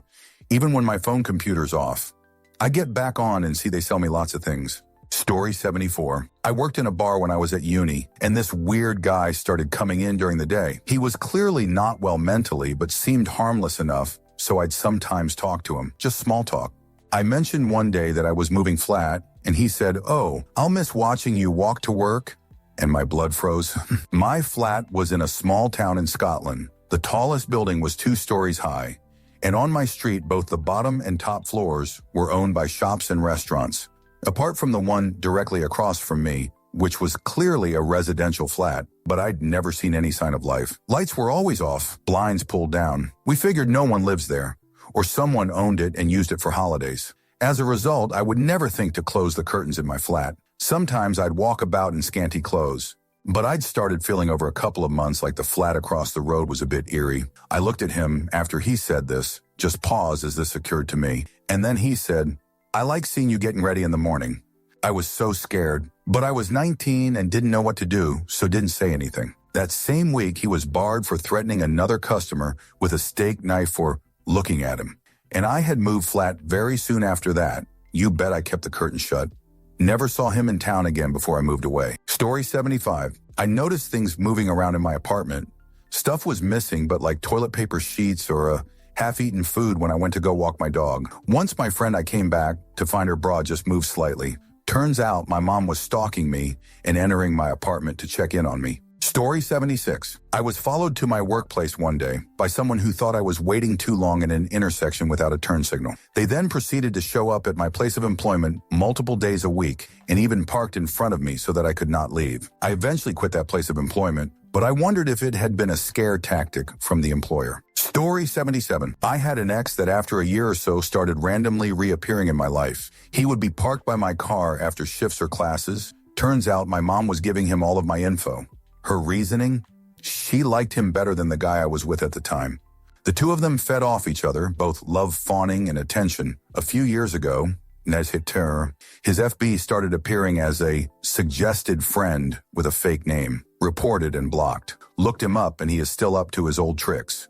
even when my phone computer's off. I get back on and see they sell me lots of things. Story 74. I worked in a bar when I was at uni, and this weird guy started coming in during the day. He was clearly not well mentally, but seemed harmless enough, so I'd sometimes talk to him, just small talk. I mentioned one day that I was moving flat, and he said, "Oh, I'll miss watching you walk to work," and my blood froze. My flat was in a small town in Scotland. The tallest building was 2 stories high, and on my street, both the bottom and top floors were owned by shops and restaurants. Apart from the one directly across from me, which was clearly a residential flat, but I'd never seen any sign of life. Lights were always off, blinds pulled down. We figured no one lives there, or someone owned it and used it for holidays. As a result, I would never think to close the curtains in my flat. Sometimes I'd walk about in scanty clothes, but I'd started feeling over a couple of months like the flat across the road was a bit eerie. I looked at him after he said this, just paused as this occurred to me, and then he said, "I like seeing you getting ready in the morning." I was so scared, but I was 19 and didn't know what to do, so didn't say anything. That same week, he was barred for threatening another customer with a steak knife for looking at him. And I had moved flat very soon after that. You bet I kept the curtain shut. Never saw him in town again before I moved away. Story 75. I noticed things moving around in my apartment. Stuff was missing, but like toilet paper sheets or a half-eaten food when I went to go walk my dog. Once my friend I came back to find her bra just moved slightly. Turns out my mom was stalking me and entering my apartment to check in on me. Story 76. I was followed to my workplace one day by someone who thought I was waiting too long in an intersection without a turn signal. They then proceeded to show up at my place of employment multiple days a week and even parked in front of me so that I could not leave. I eventually quit that place of employment, but I wondered if it had been a scare tactic from the employer. Story 77. I had an ex that after a year or so started randomly reappearing in my life. He would be parked by my car after shifts or classes. Turns out my mom was giving him all of my info. Her reasoning? She liked him better than the guy I was with at the time. The two of them fed off each other, both love fawning and attention. A few years ago, his FB started appearing as a suggested friend with a fake name, reported and blocked. Looked him up and he is still up to his old tricks.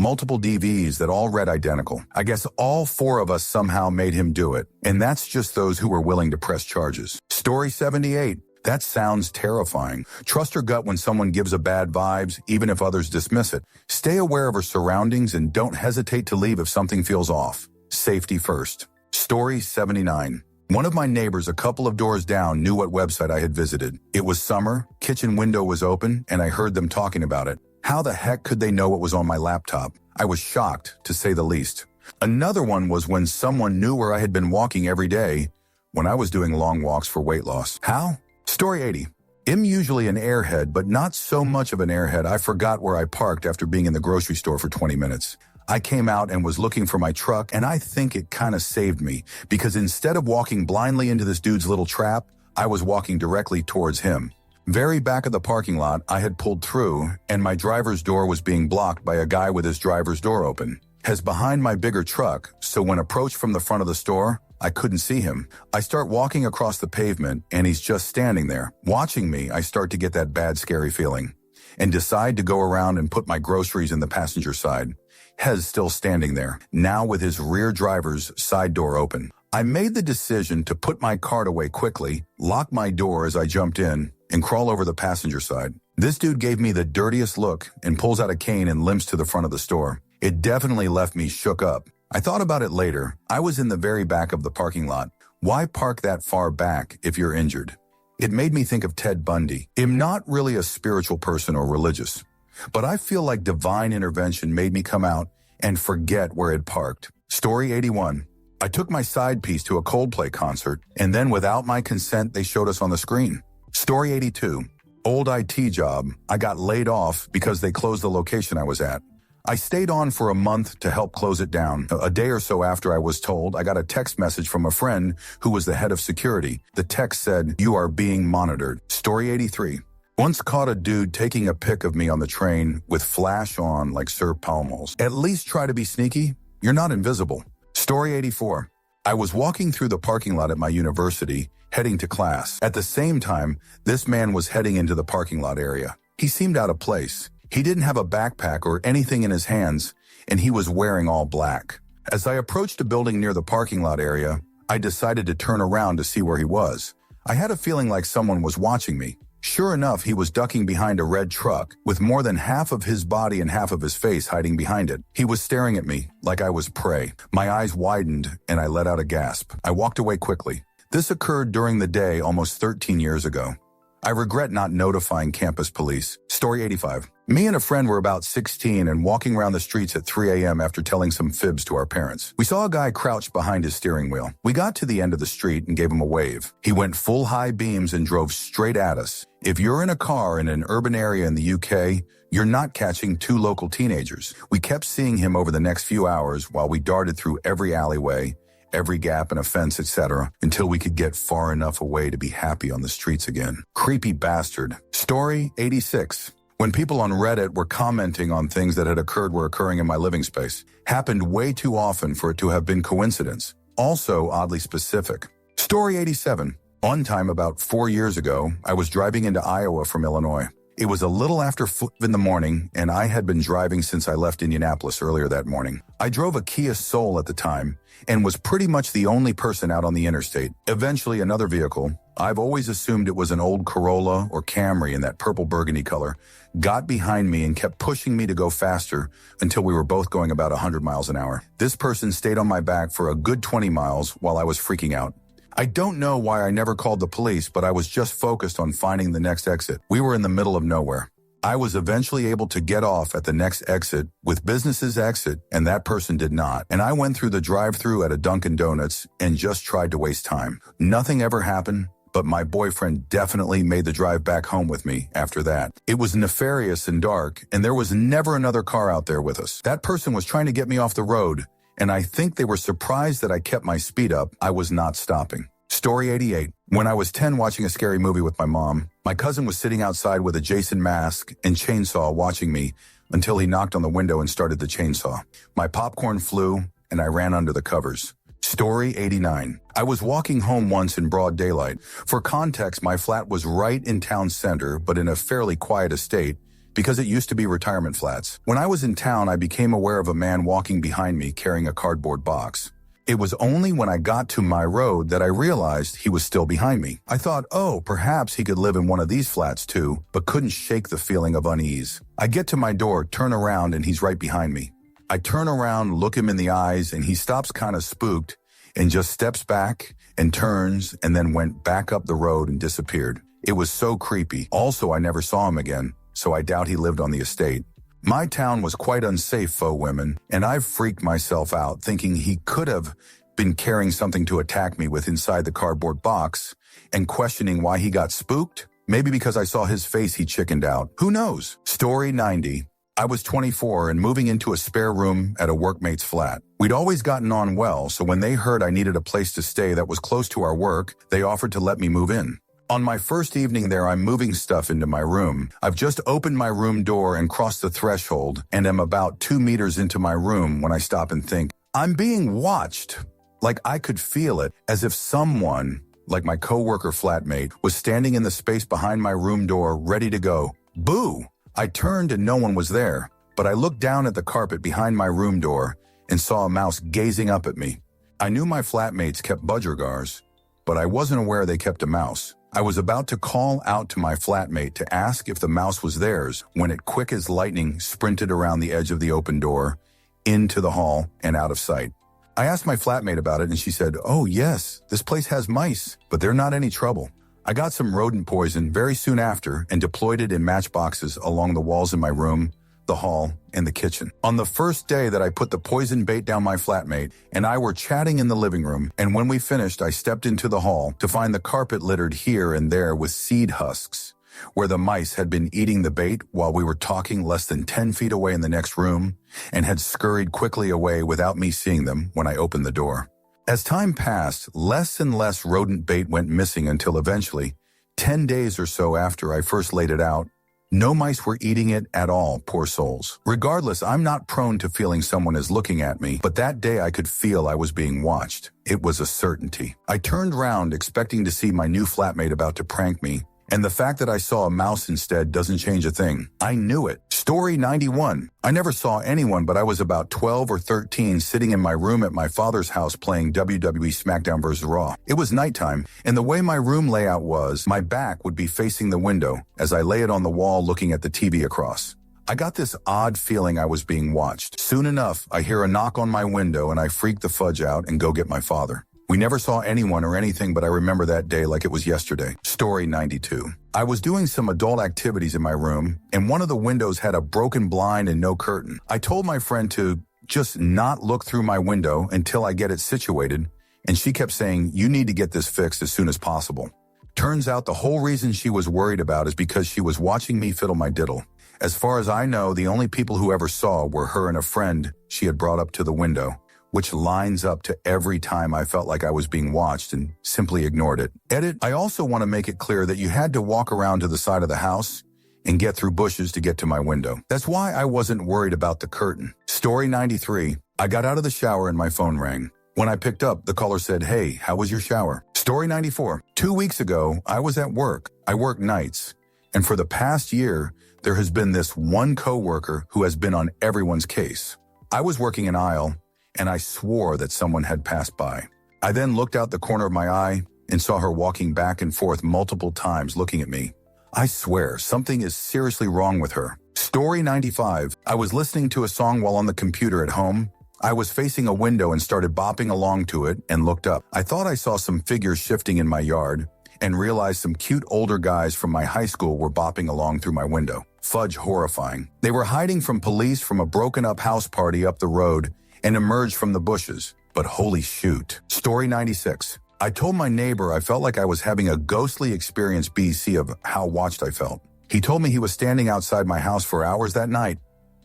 Multiple DVs that all read identical. I guess all four of us somehow made him do it, and that's just those who were willing to press charges. Story 78. That sounds terrifying. Trust your gut when someone gives a bad vibes, even if others dismiss it. Stay aware of her surroundings and don't hesitate to leave if something feels off. Safety first. Story 79. One of my neighbors a couple of doors down knew what website I had visited. It was summer, kitchen window was open, and I heard them talking about it. How the heck could they know what was on my laptop? I was shocked, to say the least. Another one was when someone knew where I had been walking every day when I was doing long walks for weight loss. How? Story 80. I'm usually an airhead, but not so much of an airhead. I forgot where I parked after being in the grocery store for 20 minutes. I came out and was looking for my truck, and I think it kind of saved me, because instead of walking blindly into this dude's little trap, I was walking directly towards him. Very back of the parking lot, I had pulled through, and my driver's door was being blocked by a guy with his driver's door open. Has behind my bigger truck, so when approached from the front of the store, I couldn't see him. I start walking across the pavement, and he's just standing there. Watching me, I start to get that bad, scary feeling, and decide to go around and put my groceries in the passenger side. Hez still standing there, now with his rear driver's side door open. I made the decision to put my cart away quickly, lock my door as I jumped in, and crawl over the passenger side. This dude gave me the dirtiest look and pulls out a cane and limps to the front of the store. It definitely left me shook up. I thought about it later. I was in the very back of the parking lot. Why park that far back if you're injured? It made me think of Ted Bundy. I'm not really a spiritual person or religious, but I feel like divine intervention made me come out and forget where it parked. Story 81. I took my side piece to a Coldplay concert, and then without my consent, they showed us on the screen. Story 82. Old IT job. I got laid off because they closed the location I was at. I stayed on for a month to help close it down. A day or so after I was told, I got a text message from a friend who was the head of security. The text said, "You are being monitored." Story 83. Once caught a dude taking a pic of me on the train with flash on like Sir Palmos. At least try to be sneaky. You're not invisible. Story 84. I was walking through the parking lot at my university, heading to class. At the same time, this man was heading into the parking lot area. He seemed out of place. He didn't have a backpack or anything in his hands, and he was wearing all black. As I approached a building near the parking lot area, I decided to turn around to see where he was. I had a feeling like someone was watching me. Sure enough, he was ducking behind a red truck with more than half of his body and half of his face hiding behind it. He was staring at me like I was prey. My eyes widened and I let out a gasp. I walked away quickly. This occurred during the day almost 13 years ago. I regret not notifying campus police. Story 85. Me and a friend were about 16 and walking around the streets at 3 a.m. after telling some fibs to our parents. We saw a guy crouched behind his steering wheel. We got to the end of the street and gave him a wave. He went full high beams and drove straight at us. If you're in a car in an urban area in the UK, you're not catching two local teenagers. We kept seeing him over the next few hours while we darted through every alleyway, every gap in a fence, etc., until we could get far enough away to be happy on the streets again. Creepy bastard. Story 86. When people on Reddit were commenting on things that had occurred were occurring in my living space. Happened way too often for it to have been coincidence. Also oddly specific. Story 87. On time about 4 years ago, I was driving into Iowa from Illinois. It was a little after 5 in the morning, and I had been driving since I left Indianapolis earlier that morning. I drove a Kia Soul at the time, and was pretty much the only person out on the interstate. Eventually, another vehicle, I've always assumed it was an old Corolla or Camry in that purple burgundy color, got behind me and kept pushing me to go faster until we were both going about 100 miles an hour. This person stayed on my back for a good 20 miles while I was freaking out. I don't know why I never called the police, but I was just focused on finding the next exit. We were in the middle of nowhere. I was eventually able to get off at the next exit with business's exit, and that person did not. And I went through the drive-thru at a Dunkin' Donuts and just tried to waste time. Nothing ever happened. but my boyfriend definitely made the drive back home with me after that. It was nefarious and dark, and there was never another car out there with us. That person was trying to get me off the road, and I think they were surprised that I kept my speed up. I was not stopping. Story 88. When I was 10 watching a scary movie with my mom, my cousin was sitting outside with a Jason mask and chainsaw watching me until he knocked on the window and started the chainsaw. My popcorn flew, and I ran under the covers. Story 89. I was walking home once in broad daylight. For context, my flat was right in town center, but in a fairly quiet estate because it used to be retirement flats. When I was in town, I became aware of a man walking behind me carrying a cardboard box. It was only when I got to my road that I realized he was still behind me. I thought, oh, perhaps he could live in one of these flats too, but couldn't shake the feeling of unease. I get to my door, turn around, and he's right behind me. I turn around, look him in the eyes, and he stops kind of spooked and just steps back and turns and then went back up the road and disappeared. It was so creepy. Also, I never saw him again, so I doubt he lived on the estate. My town was quite unsafe, faux women, and I've freaked myself out thinking he could have been carrying something to attack me with inside the cardboard box and questioning why he got spooked. Maybe because I saw his face he chickened out. Who knows? Story 90. I was 24 and moving into a spare room at a workmate's flat. We'd always gotten on well, so when they heard I needed a place to stay that was close to our work, they offered to let me move in. On my first evening there, I'm moving stuff into my room. I've just opened my room door and crossed the threshold and am about 2 meters into my room when I stop and think, I'm being watched. Like I could feel it, as if someone, like my coworker flatmate, was standing in the space behind my room door ready to go. Boo! I turned and no one was there, but I looked down at the carpet behind my room door and saw a mouse gazing up at me. I knew my flatmates kept budgergars, but I wasn't aware they kept a mouse. I was about to call out to my flatmate to ask if the mouse was theirs when it, quick as lightning, sprinted around the edge of the open door, into the hall, and out of sight. I asked my flatmate about it and she said, oh yes, this place has mice, but they're not any trouble. I got some rodent poison very soon after and deployed it in matchboxes along the walls in my room, the hall, and the kitchen. On the first day that I put the poison bait down, my flatmate and I were chatting in the living room, and when we finished, I stepped into the hall to find the carpet littered here and there with seed husks, where the mice had been eating the bait while we were talking less than 10 feet away in the next room and had scurried quickly away without me seeing them when I opened the door. As time passed, less and less rodent bait went missing until eventually, 10 days or so after I first laid it out, no mice were eating it at all, poor souls. Regardless, I'm not prone to feeling someone is looking at me, but that day I could feel I was being watched. It was a certainty. I turned round expecting to see my new flatmate about to prank me, and the fact that I saw a mouse instead doesn't change a thing. I knew it. Story 91. I never saw anyone, but I was about 12 or 13 sitting in my room at my father's house playing WWE SmackDown vs. Raw. It was nighttime, and the way my room layout was, my back would be facing the window as I lay it on the wall looking at the TV across. I got this odd feeling I was being watched. Soon enough, I hear a knock on my window and I freak the fudge out and go get my father. We never saw anyone or anything, but I remember that day like it was yesterday. Story 92. I was doing some adult activities in my room, and one of the windows had a broken blind and no curtain. I told my friend to just not look through my window until I get it situated, and she kept saying, you need to get this fixed as soon as possible. Turns out the whole reason she was worried about is because she was watching me fiddle my diddle. As far as I know, the only people who ever saw were her and a friend she had brought up to the window, which lines up to every time I felt like I was being watched and simply ignored it. Edit, I also want to make it clear that you had to walk around to the side of the house and get through bushes to get to my window. That's why I wasn't worried about the curtain. Story 93. I got out of the shower and my phone rang. When I picked up, the caller said, hey, how was your shower? Story 94. 2 weeks ago, I was at work. I work nights. And for the past year, there has been this one coworker who has been on everyone's case. I was working an aisle, and I swore that someone had passed by. I then looked out the corner of my eye and saw her walking back and forth multiple times looking at me. I swear, something is seriously wrong with her. Story 95. I was listening to a song while on the computer at home. I was facing a window and started bopping along to it and looked up. I thought I saw some figures shifting in my yard and realized some cute older guys from my high school were bopping along through my window. Fudge, horrifying. They were hiding from police from a broken-up house party up the road and emerged from the bushes. But holy shoot. Story 96. I told my neighbor I felt like I was having a ghostly experience BC of how watched I felt. He told me he was standing outside my house for hours that night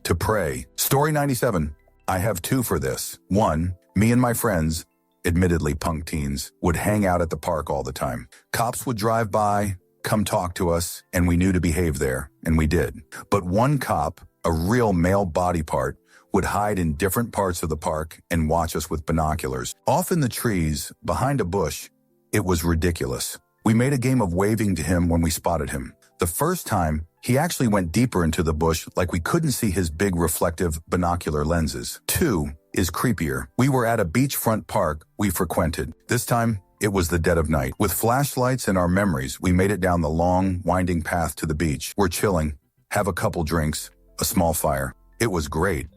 to pray. Story 97. I have two for this. One, me and my friends, admittedly punk teens, would hang out at the park all the time. Cops would drive by, come talk to us, and we knew to behave there, and we did. But one cop, a real male body part, would hide in different parts of the park and watch us with binoculars. Off in the trees, behind a bush, it was ridiculous. We made a game of waving to him when we spotted him. The first time, he actually went deeper into the bush like we couldn't see his big reflective binocular lenses. Two is creepier. We were at a beachfront park we frequented. This time, it was the dead of night. With flashlights and our memories, we made it down the long, winding path to the beach. We're chilling, have a couple drinks, a small fire. It was great,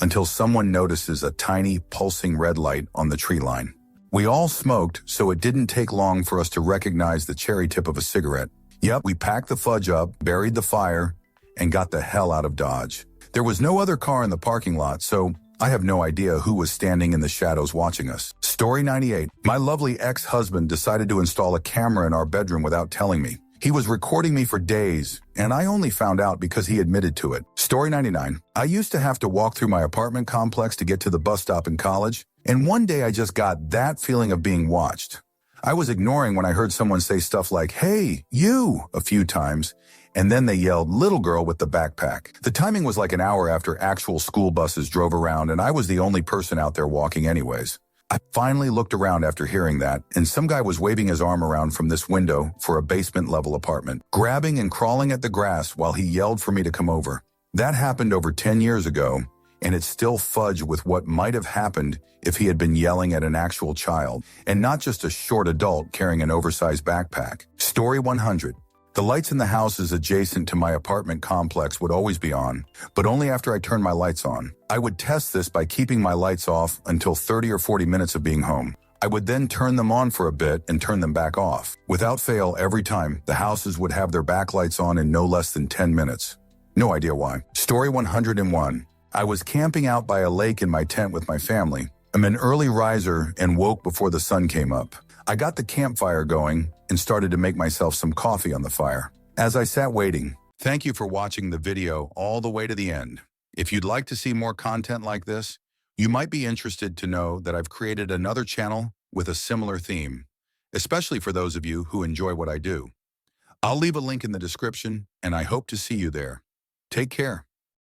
until someone notices a tiny, pulsing red light on the tree line. We all smoked, so it didn't take long for us to recognize the cherry tip of a cigarette. Yep, we packed the fudge up, buried the fire, and got the hell out of Dodge. There was no other car in the parking lot, so I have no idea who was standing in the shadows watching us. Story 98. My lovely ex-husband decided to install a camera in our bedroom without telling me. He was recording me for days, and I only found out because he admitted to it. Story 99. I used to have to walk through my apartment complex to get to the bus stop in college, and one day I just got that feeling of being watched. I was ignoring when I heard someone say stuff like, "Hey, you," a few times, and then they yelled, "Little girl with the backpack." The timing was like an hour after actual school buses drove around, and I was the only person out there walking anyways. I finally looked around after hearing that, and some guy was waving his arm around from this window for a basement-level apartment, grabbing and crawling at the grass while he yelled for me to come over. That happened over 10 years ago, and it's still fudged with what might have happened if he had been yelling at an actual child, and not just a short adult carrying an oversized backpack. Story 100. The lights in the houses adjacent to my apartment complex would always be on, but only after I turned my lights on. I would test this by keeping my lights off until 30 or 40 minutes of being home. I would then turn them on for a bit and turn them back off. Without fail, every time, the houses would have their backlights on in no less than 10 minutes. No idea why. Story 101. I was camping out by a lake in my tent with my family. I'm an early riser and woke before the sun came up. I got the campfire going and started to make myself some coffee on the fire. As I sat waiting, thank you for watching the video all the way to the end. If you'd like to see more content like this, you might be interested to know that I've created another channel with a similar theme, especially for those of you who enjoy what I do. I'll leave a link in the description, and I hope to see you there. Take care.